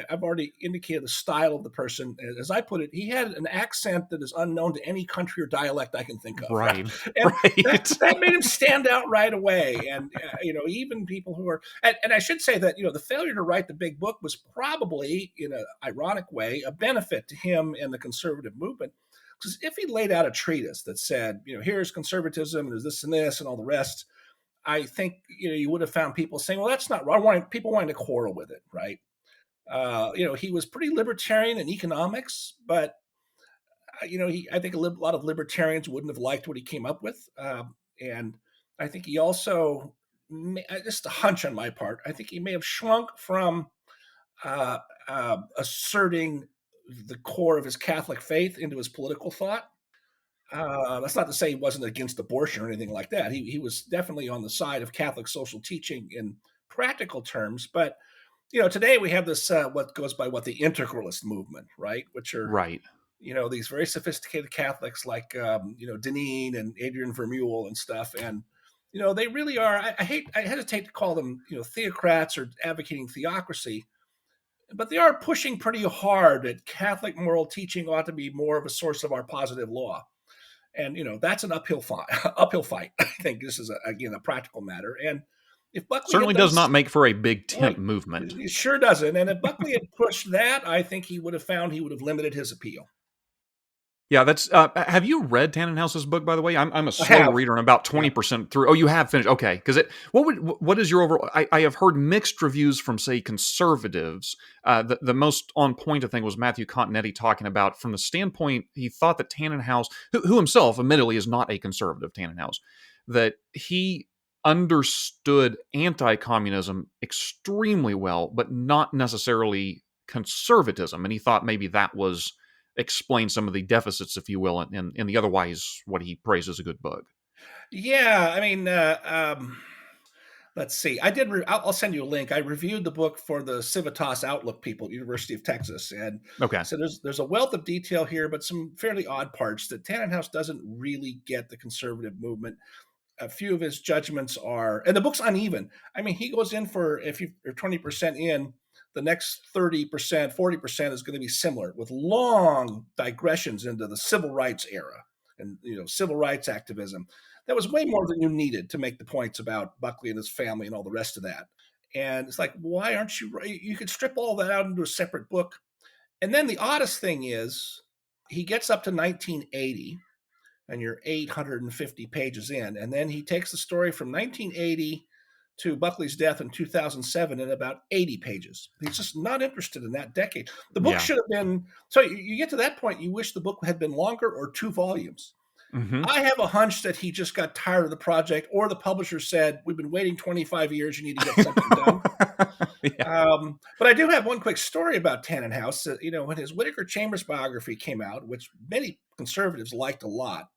I've already indicated the style of the person. As I put it, he had an accent that is unknown to any country or dialect I can think of. Right. And Right. that made him stand out right away. And, even people who are, and I should say that, the failure to write the big book was probably, in an ironic way, a benefit to him and the conservative movement. Because if he laid out a treatise that said, here's conservatism, and there's this and this and all the rest, I think you would have found people saying, "Well, that's not right." People wanting to quarrel with it, right? He was pretty libertarian in economics, but I think a lot of libertarians wouldn't have liked what he came up with, and I think he also, just a hunch on my part, I think he may have shrunk from asserting the core of his Catholic faith into his political thought. That's not to say he wasn't against abortion or anything like that. He was definitely on the side of Catholic social teaching in practical terms. But today we have this what goes by the integralist movement, right? Which are Right. these very sophisticated Catholics like Deneen and Adrian Vermeule and stuff, and they really are. I hesitate to call them theocrats or advocating theocracy, but they are pushing pretty hard that Catholic moral teaching ought to be more of a source of our positive law. And that's an uphill fight. I think this is again a practical matter. And if Buckley Certainly does not make for a big tent right, movement. it sure doesn't. And if Buckley had pushed that, I think he would have limited his appeal. Yeah, that's. Have you read Tannenhouse's book, by the way? I'm a I slow have. reader. I'm about Yeah. 20% through. Oh, you have finished. Okay, because what is your overall? I have heard mixed reviews from, say, conservatives. The most on point, I think, was Matthew Continetti talking about from the standpoint he thought that Tannenhouse, who himself admittedly is not a conservative, Tannenhouse, that he understood anti-communism extremely well, but not necessarily conservatism, and he thought maybe that was explain some of the deficits, if you will, in the otherwise what he praised as a good book. Yeah, I mean, let's see. I'll send you a link. I reviewed the book for the Civitas Outlook people at University of Texas, and Okay. so there's a wealth of detail here, but some fairly odd parts that Tannenhouse doesn't really get the conservative movement. A few of his judgments are, and the book's uneven. I mean, he goes in for, if you're 20% in, the next 30%, 40% is going to be similar, with long digressions into the civil rights era and civil rights activism. That was way more than you needed to make the points about Buckley and his family and all the rest of that. And it's like, why aren't you? You could strip all that out into a separate book. And then the oddest thing is, he gets up to 1980, and you're 850 pages in, and then he takes the story from 1980 to Buckley's death in 2007 in about 80 pages. He's just not interested in that decade. The book should have been, so you get to that point, you wish the book had been longer or 2 volumes. Mm-hmm. I have a hunch that he just got tired of the project, or the publisher said, we've been waiting 25 years, you need to get something done. Yeah. But I do have one quick story about Tannenhouse. When his Whittaker Chambers biography came out, which many conservatives liked a lot,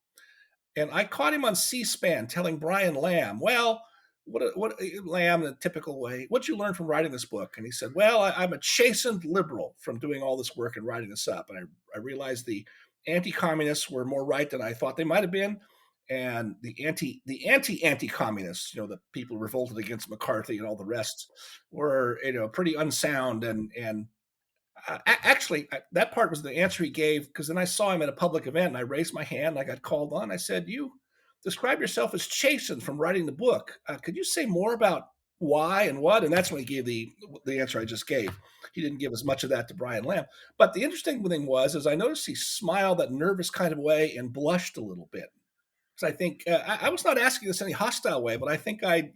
And I caught him on C-SPAN telling Brian Lamb, well, what Lamb in a typical way, what'd you learn from writing this book? And he said, well, I'm a chastened liberal from doing all this work and writing this up. And I realized the anti-communists were more right than I thought they might have been. And the anti-communists, the people revolted against McCarthy and all the rest, were, pretty unsound. And actually, that part was the answer he gave, because then I saw him at a public event and I raised my hand. I got called on. I said, you describe yourself as chastened from writing the book. Could you say more about why and what? And that's when he gave the answer I just gave. He didn't give as much of that to Brian Lamb. But the interesting thing was I noticed he smiled that nervous kind of way and blushed a little bit. Because I think I was not asking this in any hostile way, but I think I,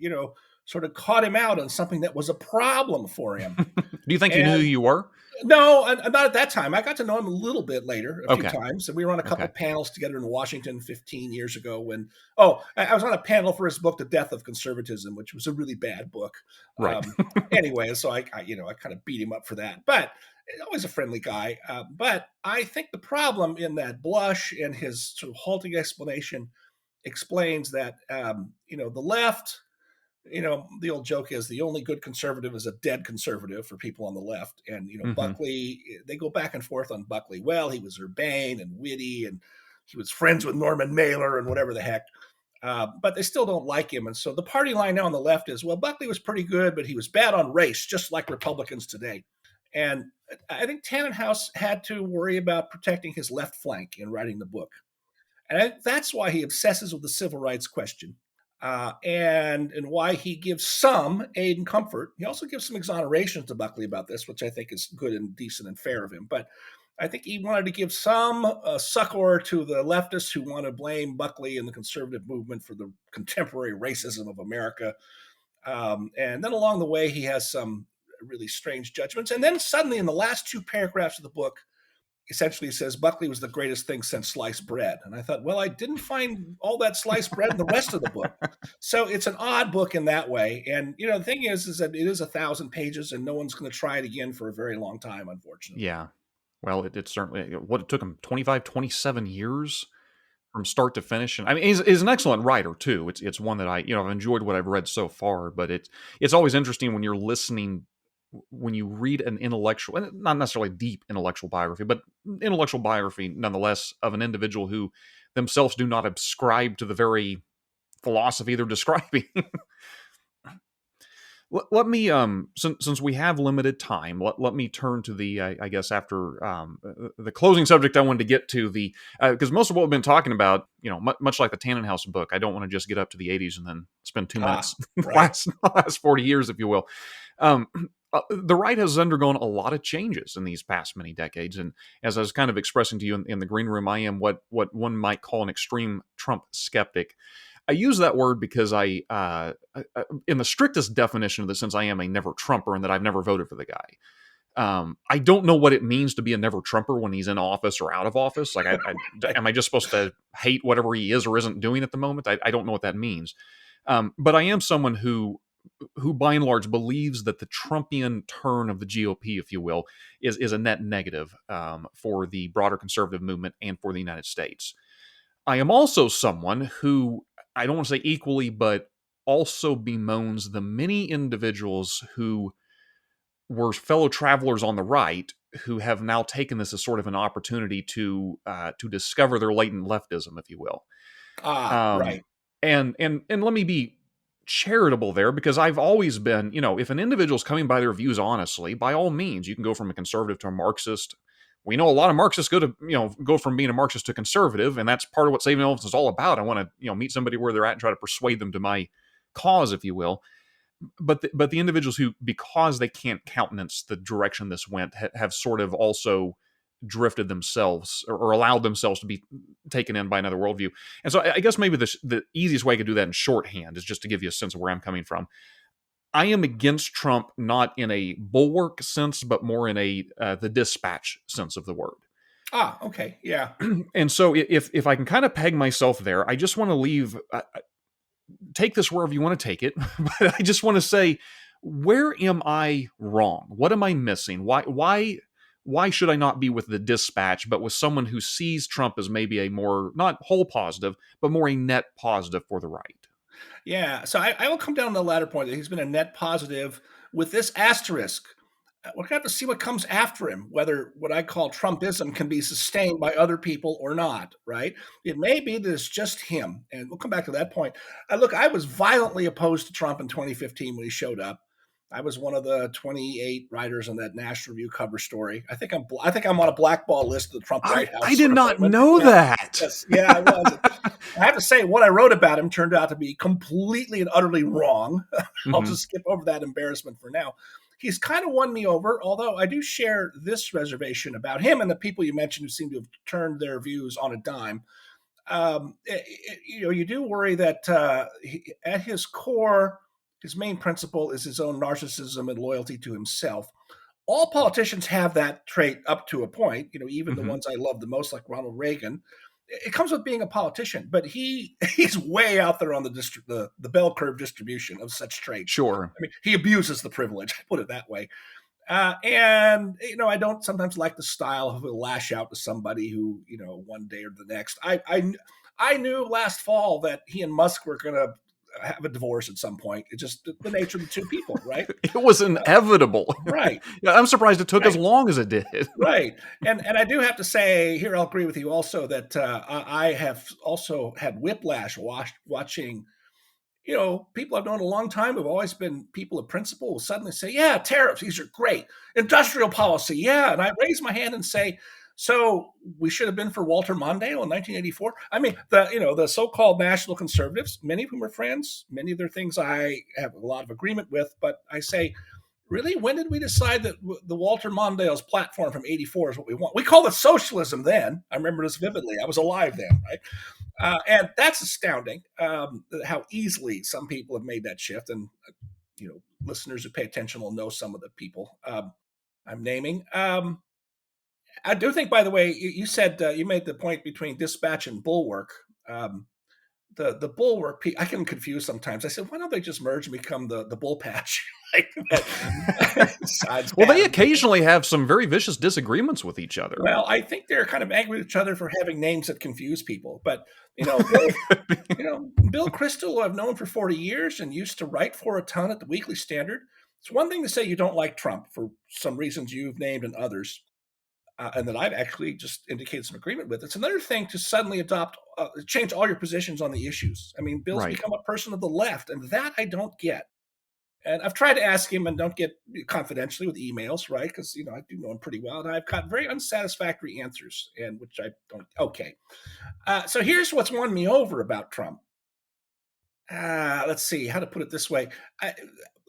sort of caught him out on something that was a problem for him. Do you think you knew who you were? No, not at that time. I got to know him a little bit later, a few Okay. times. And we were on a couple of panels together in Washington 15 years ago I was on a panel for his book, The Death of Conservatism, which was a really bad book. Right. Anyway, so I kind of beat him up for that. But always a friendly guy. But I think the problem in that blush and his sort of halting explanation explains that, the left, the old joke is the only good conservative is a dead conservative for people on the left. And, Buckley, they go back and forth on Buckley. Well, he was urbane and witty, and he was friends with Norman Mailer and whatever the heck. But they still don't like him. And so the party line now on the left is, well, Buckley was pretty good, but he was bad on race, just like Republicans today. And I think Tannenhouse had to worry about protecting his left flank in writing the book. And that's why he obsesses with the civil rights question. And why he gives some aid and comfort. He also gives some exonerations to Buckley about this, which I think is good and decent and fair of him. But I think he wanted to give some succor to the leftists who want to blame Buckley and the conservative movement for the contemporary racism of America. And then along the way, he has some really strange judgments. And then suddenly in the last two paragraphs of the book, essentially says Buckley was the greatest thing since sliced bread. And I thought, well, I didn't find all that sliced bread in the rest of the book. So it's an odd book in that way. And, the thing is that it is 1,000 pages and no one's going to try it again for a very long time, unfortunately. Yeah. Well, it certainly, it took him 25, 27 years from start to finish. And I mean, he's an excellent writer too. It's one that I've enjoyed what I've read so far, but it's always interesting when you're listening, when you read an intellectual, and not necessarily deep intellectual biography, but intellectual biography nonetheless of an individual who themselves do not ascribe to the very philosophy they're describing. Let me, since we have limited time, let me turn to the, I guess after the closing subject I wanted to get to, because most of what we've been talking about, much like the Tannenhouse book, I don't want to just get up to the 80s and then spend 2 minutes, last 40 years, if you will. The right has undergone a lot of changes in these past many decades. And as I was kind of expressing to you in the green room, I am what one might call an extreme Trump skeptic. I use that word because I in the strictest definition of the sense, I am a never Trumper and that I've never voted for the guy. I don't know what it means to be a never Trumper when he's in office or out of office. Like, am I just supposed to hate whatever he is or isn't doing at the moment? I don't know what that means. But I am someone who by and large believes that the Trumpian turn of the GOP, if you will, is a net negative for the broader conservative movement and for the United States. I am also someone who, I don't want to say equally, but also bemoans the many individuals who were fellow travelers on the right who have now taken this as sort of an opportunity to discover their latent leftism, if you will. Right. And let me be charitable there, because I've always been, if an individual's coming by their views honestly, by all means, you can go from a conservative to a Marxist. We know a lot of Marxists go from being a Marxist to conservative, and that's part of what Saving Elephants is all about. I want to, meet somebody where they're at and try to persuade them to my cause, if you will. But the individuals who, because they can't countenance the direction this went, have sort of also drifted themselves or allowed themselves to be taken in by another worldview. And so I guess maybe the easiest way I could do that in shorthand is just to give you a sense of where I'm coming from. I am against Trump, not in a bulwark sense, but more in the dispatch sense of the word. Okay. Yeah. And so if I can kind of peg myself there, I just want to leave, take this wherever you want to take it, but I just want to say, where am I wrong? What am I missing? Why why should I not be with the Dispatch, but with someone who sees Trump as maybe a more, not whole positive, but more a net positive for the right? Yeah, so I will come down to the latter point that he's been a net positive with this asterisk. We're going to have to see what comes after him, whether what I call Trumpism can be sustained by other people or not, right? It may be that it's just him, and we'll come back to that point. Look, I was violently opposed to Trump in 2015 when he showed up. I was one of the 28 writers on that National Review cover story. I think I'm on a blackball list of the Trump White House. I did not know that. Yes, yeah, I was. I have to say, what I wrote about him turned out to be completely and utterly wrong. I'll just skip over that embarrassment for now. He's kind of won me over, although I do share this reservation about him and the people you mentioned who seem to have turned their views on a dime. You do worry that at his core, his main principle is his own narcissism and loyalty to himself. All politicians have that trait up to a point, even the ones I love the most, like Ronald Reagan. It comes with being a politician, but he's way out there on the bell curve distribution of such traits. Sure. I mean, he abuses the privilege, I put it that way. And I don't sometimes like the style of he'll lash out to somebody who, one day or the next. I knew last fall that he and Musk were going to have a divorce at some point. It's just the nature of the two people, right? It was inevitable. Right. Yeah, I'm surprised it took as long as it did. Right. And I do have to say, here I'll agree with you also, that I have also had whiplash watching, people I've known a long time who've always been people of principle will suddenly say, yeah, tariffs, these are great. Industrial policy, yeah. And I raise my hand and say, so we should have been for Walter Mondale in 1984. I mean, the so-called national conservatives, many of whom are friends, many of their things I have a lot of agreement with, but I say, really, when did we decide that the Walter Mondale's platform from 84 is what we want? We called it socialism then. I remember this vividly. I was alive then, right? And that's astounding, how easily some people have made that shift. And, listeners who pay attention will know some of the people I'm naming. I do think, by the way, you said you made the point between Dispatch and Bulwark. The Bulwark, I can confuse sometimes. I said, why don't they just merge and become the Bull Patch? Well, they occasionally have some very vicious disagreements with each other. Well, I think they're kind of angry with each other for having names that confuse people. But, Bill Kristol, who I've known for 40 years and used to write for a ton at the Weekly Standard. It's one thing to say you don't like Trump for some reasons you've named and others. And that I've actually just indicated some agreement with. It's another thing to suddenly change all your positions on the issues. I mean, Bill's become a person of the left, and that I don't get. And I've tried to ask him and don't get confidentially with emails, right? Because, I do know him pretty well, and I've got very unsatisfactory answers, and which I don't. Okay. So here's what's won me over about Trump. Let's see how to put it this way.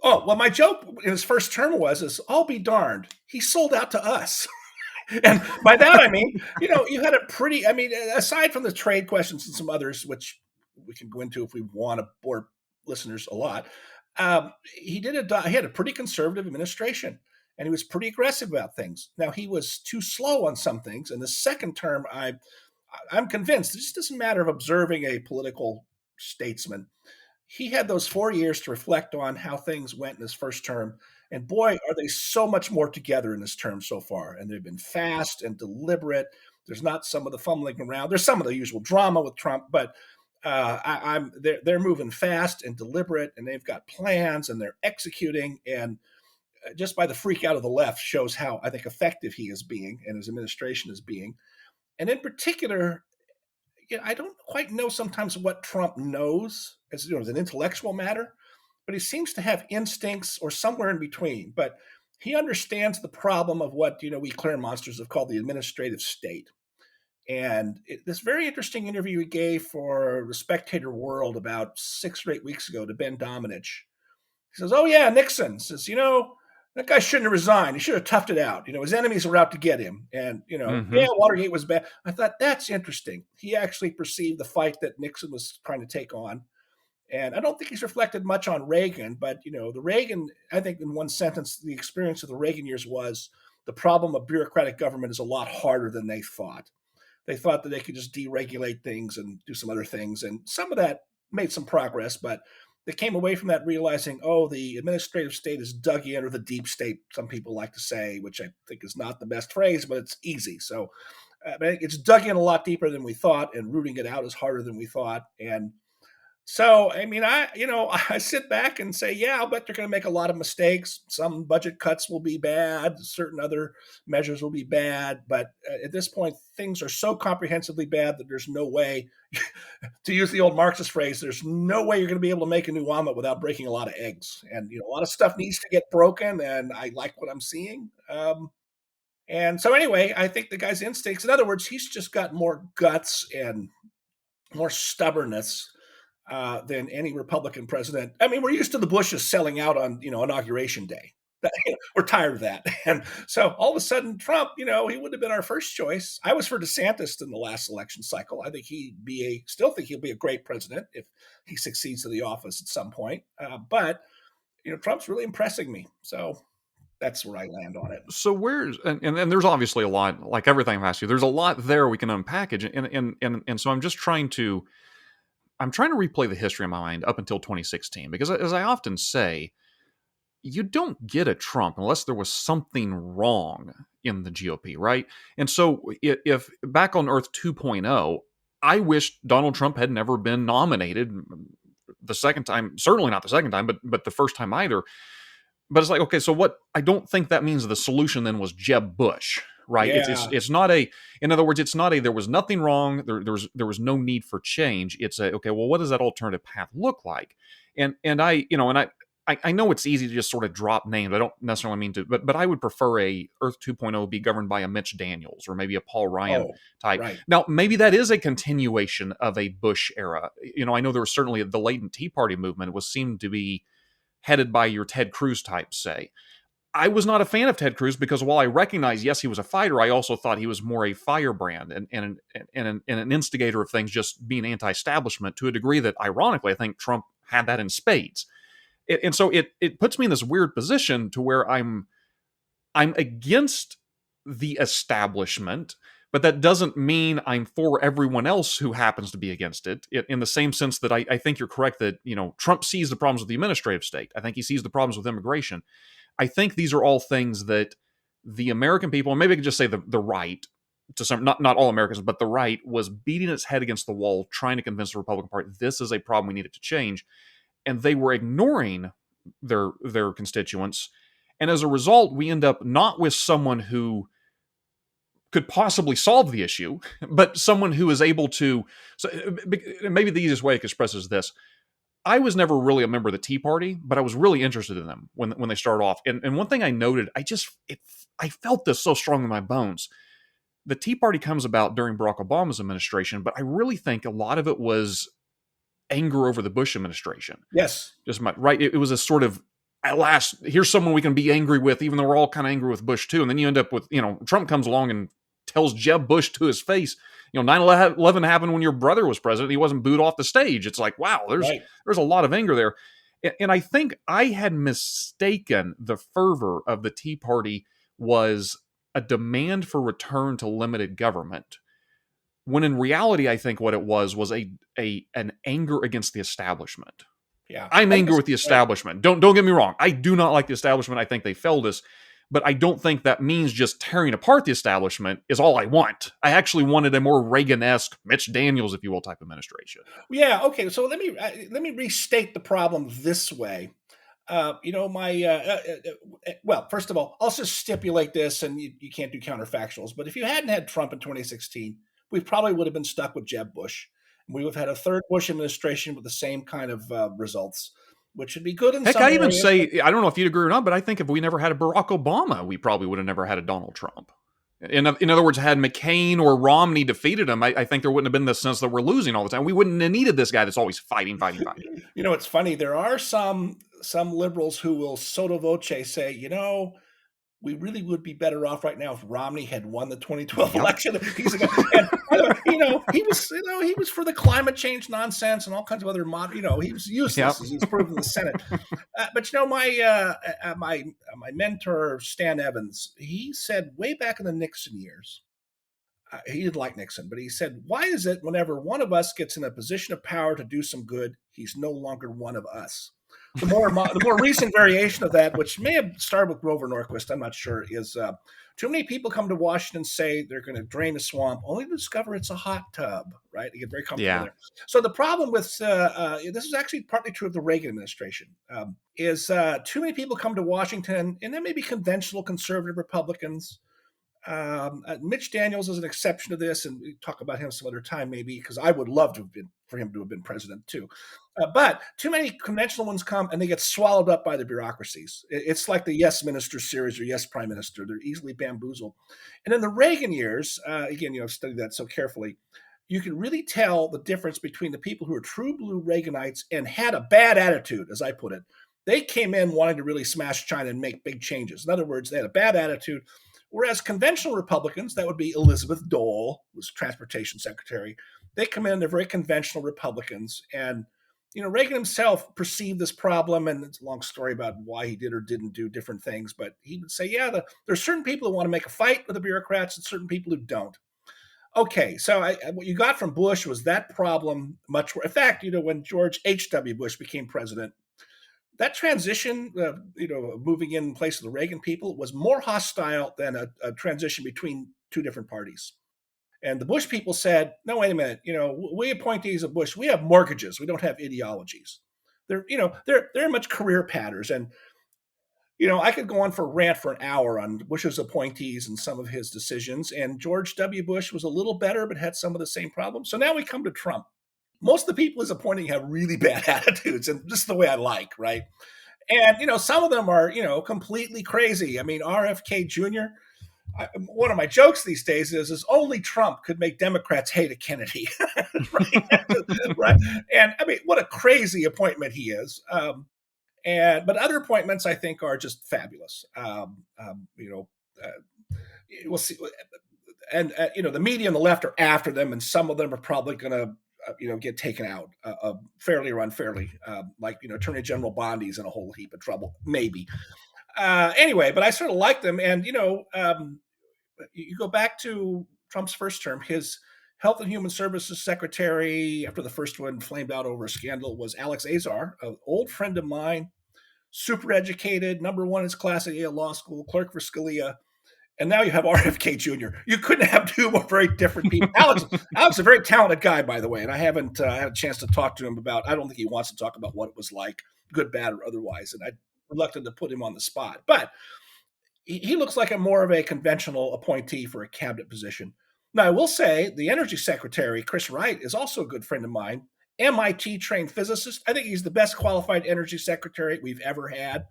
My joke in his first term is I'll be darned. He sold out to us. And by that, I mean, you had aside from the trade questions and some others, which we can go into if we want to bore listeners a lot, he had a pretty conservative administration, and he was pretty aggressive about things. Now, he was too slow on some things. In the second term, I'm convinced it just doesn't matter of observing a political statesman. He had those 4 years to reflect on how things went in his first term. And boy, are they so much more together in this term so far. And they've been fast and deliberate. There's not some of the fumbling around. There's some of the usual drama with Trump, but they're moving fast and deliberate, and they've got plans and they're executing. And just by the freak out of the left shows how, I think, effective he is being and his administration is being. And in particular, I don't quite know sometimes what Trump knows as an intellectual matter, but he seems to have instincts or somewhere in between. But he understands the problem of what, we Claremontsters have called the administrative state. And this very interesting interview he gave for the Spectator World about 6 or 8 weeks ago to Ben Domenech. He says, oh, yeah, Nixon says, that guy shouldn't have resigned. He should have toughed it out. His enemies were out to get him. And, yeah, Watergate was bad. I thought that's interesting. He actually perceived the fight that Nixon was trying to take on. And I don't think he's reflected much on Reagan, but, the Reagan, I think in one sentence, the experience of the Reagan years was the problem of bureaucratic government is a lot harder than they thought. They thought that they could just deregulate things and do some other things. And some of that made some progress, but they came away from that realizing, oh, the administrative state is dug in, or the deep state, some people like to say, which I think is not the best phrase, but it's easy. So it's dug in a lot deeper than we thought, and rooting it out is harder than we thought. And so, I mean, I sit back and say, yeah, I'll bet they're going to make a lot of mistakes. Some budget cuts will be bad. Certain other measures will be bad. But at this point, things are so comprehensively bad that there's no way, to use the old Marxist phrase, there's no way you're going to be able to make a new omelet without breaking a lot of eggs. And, a lot of stuff needs to get broken. And I like what I'm seeing. And so anyway, I think the guy's instincts, in other words, he's just got more guts and more stubbornness than any Republican president. I mean, we're used to the Bushes selling out on, inauguration day. We're tired of that. And so all of a sudden, Trump, he would have been our first choice. I was for DeSantis in the last election cycle. I think still think he'll be a great president if he succeeds to the office at some point. But Trump's really impressing me. So that's where I land on it. So and there's obviously a lot, like everything I've asked you, there's a lot there we can unpackage. And so I'm trying to replay the history in my mind up until 2016, because as I often say, you don't get a Trump unless there was something wrong in the GOP, right? And so if back on Earth 2.0, I wish Donald Trump had never been nominated the second time, certainly not the second time, but the first time either. But it's like, okay, so what? I don't think that means the solution then was Jeb Bush, right? Yeah. It's not in other words, it's not there was nothing wrong. There was no need for change. It's okay, well, what does that alternative path look like? And I know it's easy to just sort of drop names. I don't necessarily mean to, but I would prefer a Earth 2.0 be governed by a Mitch Daniels or maybe a Paul Ryan type. Right. Now, maybe that is a continuation of a Bush era. I know there was certainly the latent Tea Party movement seemed to be headed by your Ted Cruz type, say. I was not a fan of Ted Cruz because while I recognize, yes, he was a fighter, I also thought he was more a firebrand and an instigator of things, just being anti-establishment to a degree that, ironically, I think Trump had that in spades. And so it puts me in this weird position to where I'm against the establishment, but that doesn't mean I'm for everyone else who happens to be against it, in the same sense that I think you're correct that, Trump sees the problems with the administrative state. I think he sees the problems with immigration. I think these are all things that the American people, and maybe I could just say the right, to some, not all Americans, but the right was beating its head against the wall, trying to convince the Republican Party this is a problem we needed to change. And they were ignoring their constituents. And as a result, we end up not with someone who could possibly solve the issue, but someone who is able to. So maybe the easiest way I could express is this. I was never really a member of the Tea Party, but I was really interested in them when they started off. And one thing I noted, I felt this so strong in my bones. The Tea Party comes about during Barack Obama's administration, but I really think a lot of it was anger over the Bush administration. Yes. Right. It was a sort of, at last, here's someone we can be angry with, even though we're all kind of angry with Bush too. And then you end up with, Trump comes along and tells Jeb Bush to his face, 9/11 happened when your brother was president. He wasn't booed off the stage. It's like, wow, there's a lot of anger there. And I think I had mistaken the fervor of the Tea Party was a demand for return to limited government, when in reality, I think what it was an anger against the establishment. Yeah, I'm angry with the establishment. Don't get me wrong. I do not like the establishment. I think they failed us. But I don't think that means just tearing apart the establishment is all I want. I actually wanted a more Reagan-esque, Mitch Daniels, if you will, type administration. Yeah. Okay. So let me restate the problem this way. Well, first of all, I'll just stipulate this, and you can't do counterfactuals. But if you hadn't had Trump in 2016, we probably would have been stuck with Jeb Bush. We would have had a third Bush administration with the same kind of results, which would be good in some I even areas. say, I don't know if you'd agree or not, but I think if we never had a Barack Obama, we probably would have never had a Donald Trump. In other words, had McCain or Romney defeated him, I think there wouldn't have been this sense that we're losing all the time. We wouldn't have needed this guy that's always fighting. It's funny. There are some liberals who will sotto voce say, we really would be better off right now if Romney had won the 2012 election. He's a guy, and he was for the climate change nonsense and all kinds of other he was useless as he's proven in the Senate. But my mentor Stan Evans, he said way back in the Nixon years, he didn't like Nixon, but he said, why is it whenever one of us gets in a position of power to do some good, he's no longer one of us? The more recent variation of that, which may have started with Grover Norquist, I'm not sure, is too many people come to Washington and say they're going to drain a swamp, only to discover it's a hot tub, right? They get very comfortable Yeah. there. So the problem with this is actually partly true of the Reagan administration, is too many people come to Washington, and then maybe conventional conservative Republicans. Mitch Daniels is an exception to this, and we talk about him some other time, maybe, because I would love to have been for him to have been president too. But too many conventional ones come and they get swallowed up by the bureaucracies. It's like the Yes Minister series or Yes Prime Minister. They're easily bamboozled. And in the Reagan years, again, I've studied that so carefully, you can really tell the difference between the people who are true blue Reaganites and had a bad attitude, as I put it. They came in wanting to really smash China and make big changes. In other words, they had a bad attitude. Whereas conventional Republicans, that would be Elizabeth Dole, who was transportation secretary, they come in, they're very conventional Republicans. And, Reagan himself perceived this problem, and it's a long story about why he did or didn't do different things. But he would say, there's certain people who want to make a fight with the bureaucrats and certain people who don't. Okay, so what you got from Bush was that problem much worse. In fact, when George H.W. Bush became president, that transition, moving in place of the Reagan people, was more hostile than a transition between two different parties. And the Bush people said, no, wait a minute, we appointees of Bush, we have mortgages, we don't have ideologies. They're much career patterns. And, I could go on for a rant for an hour on Bush's appointees and some of his decisions. And George W. Bush was a little better, but had some of the same problems. So now we come to Trump. Most of the people he's appointing have really bad attitudes, and this is the way I like, right? And, some of them are, completely crazy. I mean, RFK Jr., one of my jokes these days is only Trump could make Democrats hate a Kennedy, right? Right? And, I mean, what a crazy appointment he is. But other appointments, I think, are just fabulous. We'll see. And, the media and the left are after them, and some of them are probably going to get taken out fairly or unfairly, like, Attorney General Bondi's in a whole heap of trouble, maybe. Anyway, but I sort of like them. And, you go back to Trump's first term, his Health and Human Services Secretary, after the first one flamed out over a scandal, was Alex Azar, an old friend of mine, super educated, number one in his class at Yale Law School, clerk for Scalia. And now you have RFK Jr. You couldn't have two more very different people. Alex is a very talented guy, by the way, and I haven't had a chance to talk to him about. I don't think he wants to talk about what it was like, good, bad, or otherwise. And I'm reluctant to put him on the spot. But he looks like more of a conventional appointee for a cabinet position. Now, I will say the Energy Secretary, Chris Wright, is also a good friend of mine. MIT-trained physicist. I think he's the best qualified Energy Secretary we've ever had.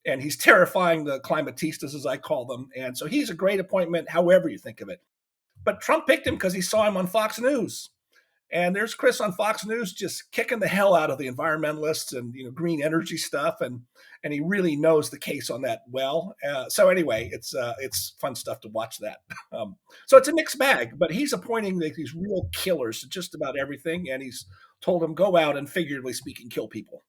And he's terrifying the climatistas, as I call them. And so he's a great appointment, however you think of it. But Trump picked him because he saw him on Fox News. And there's Chris on Fox News just kicking the hell out of the environmentalists and green energy stuff. And he really knows the case on that well. So anyway, it's fun stuff to watch that. So it's a mixed bag. But he's appointing these real killers to just about everything. And he's told them, go out and, figuratively speaking, kill people.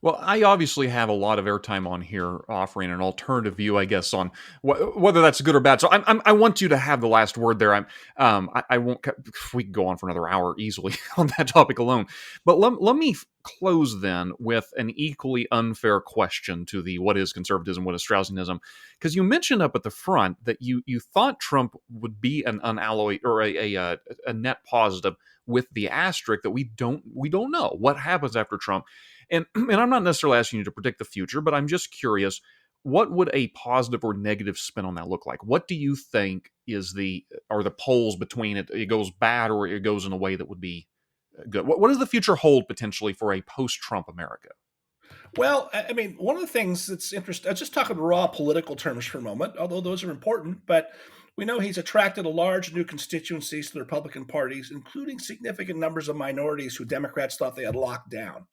Well, I obviously have a lot of airtime on here, offering an alternative view, I guess, on whether that's good or bad. So I want you to have the last word there. I won't. We can go on for another hour easily on that topic alone. But let me close then with an equally unfair question to the what is conservatism, what is Straussianism, because you mentioned up at the front that you thought Trump would be an unalloyed or a net positive, with the asterisk that we don't know what happens after Trump. And I'm not necessarily asking you to predict the future, but I'm just curious, what would a positive or negative spin on that look like? What do you think is the poles between it goes bad or it goes in a way that would be good? What does the future hold potentially for a post-Trump America? Well, I mean, one of the things that's interesting, I'll just talk in raw political terms for a moment, although those are important, but we know he's attracted a large new constituencies to the Republican parties, including significant numbers of minorities who Democrats thought they had locked down.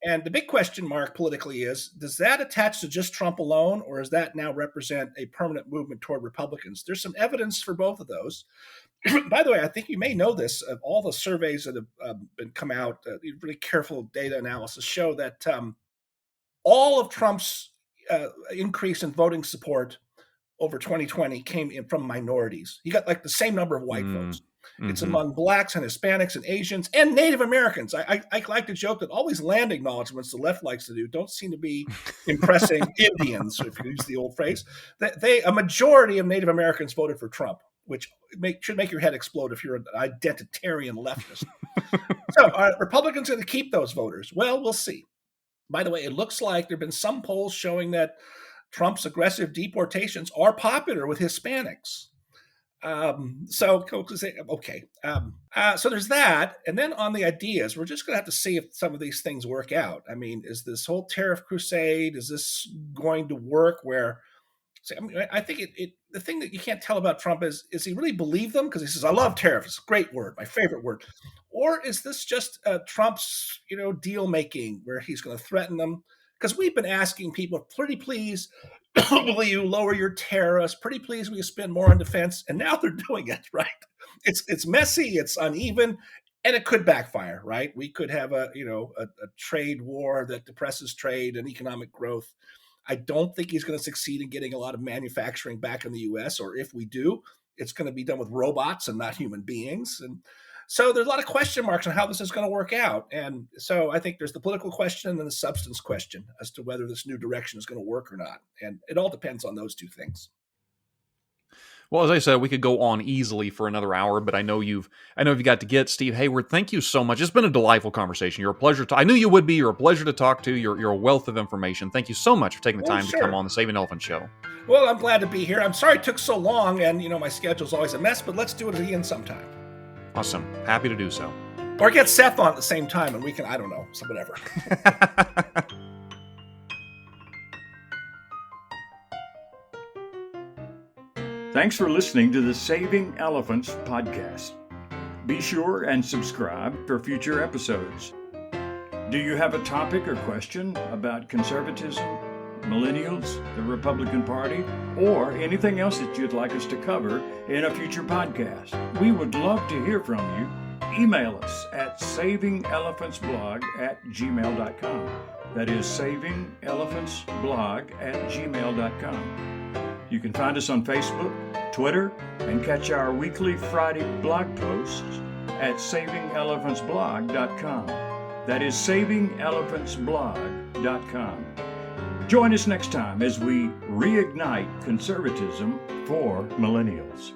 And the big question mark politically is, does that attach to just Trump alone, or does that now represent a permanent movement toward Republicans? There's some evidence for both of those. By the way, I think you may know this, of all the surveys that have been come out, really careful data analysis show that all of Trump's increase in voting support over 2020 came in from minorities. He got like the same number of white votes. It's Mhm. among blacks and Hispanics and Asians and Native Americans. I like to joke that all these land acknowledgments the left likes to do don't seem to be impressing Indians, if you use the old phrase. A majority of Native Americans voted for Trump, which should make your head explode if you're an identitarian leftist. So are Republicans going to keep those voters? Well, we'll see. By the way, it looks like there have been some polls showing that Trump's aggressive deportations are popular with Hispanics. So there's that. And then on the ideas, we're just going to have to see if some of these things work out. I mean, is this whole tariff crusade, is this going to work I think the thing that you can't tell about Trump is he really believe them? Because he says, I love tariffs. Great word, my favorite word. Or is this just Trump's, deal making where he's going to threaten them? Because we've been asking people, pretty please, will you lower your tariffs? Pretty please, will you spend more on defense? And now they're doing it, right? It's messy, it's uneven, and it could backfire, right? We could have a trade war that depresses trade and economic growth. I don't think he's going to succeed in getting a lot of manufacturing back in the U.S., or if we do, it's going to be done with robots and not human beings. And so there's a lot of question marks on how this is going to work out. And so I think there's the political question and the substance question as to whether this new direction is going to work or not. And it all depends on those two things. Well, as I said, we could go on easily for another hour, but I know you've got to get. Steve Hayward, thank you so much. It's been a delightful conversation. You're a pleasure I knew you would be. You're a pleasure to talk to. You're a wealth of information. Thank you so much for taking the time to come on the Saving Elephant Show. Well, I'm glad to be here. I'm sorry it took so long, and my schedule's always a mess, but let's do it again sometime. Awesome. Happy to do so. Or get Seth on at the same time, and we can, I don't know, so whatever. Thanks for listening to the Saving Elephants podcast. Be sure and subscribe for future episodes. Do you have a topic or question about conservatism, millennials, the Republican Party, or anything else that you'd like us to cover in a future podcast? We would love to hear from you. Email us at savingelefantsblog@gmail.com. That is savingelefantsblog@gmail.com. You can find us on Facebook, Twitter, and catch our weekly Friday blog posts at savingelefantsblog.com. That is savingelefantsblog.com. Join us next time as we reignite conservatism for millennials.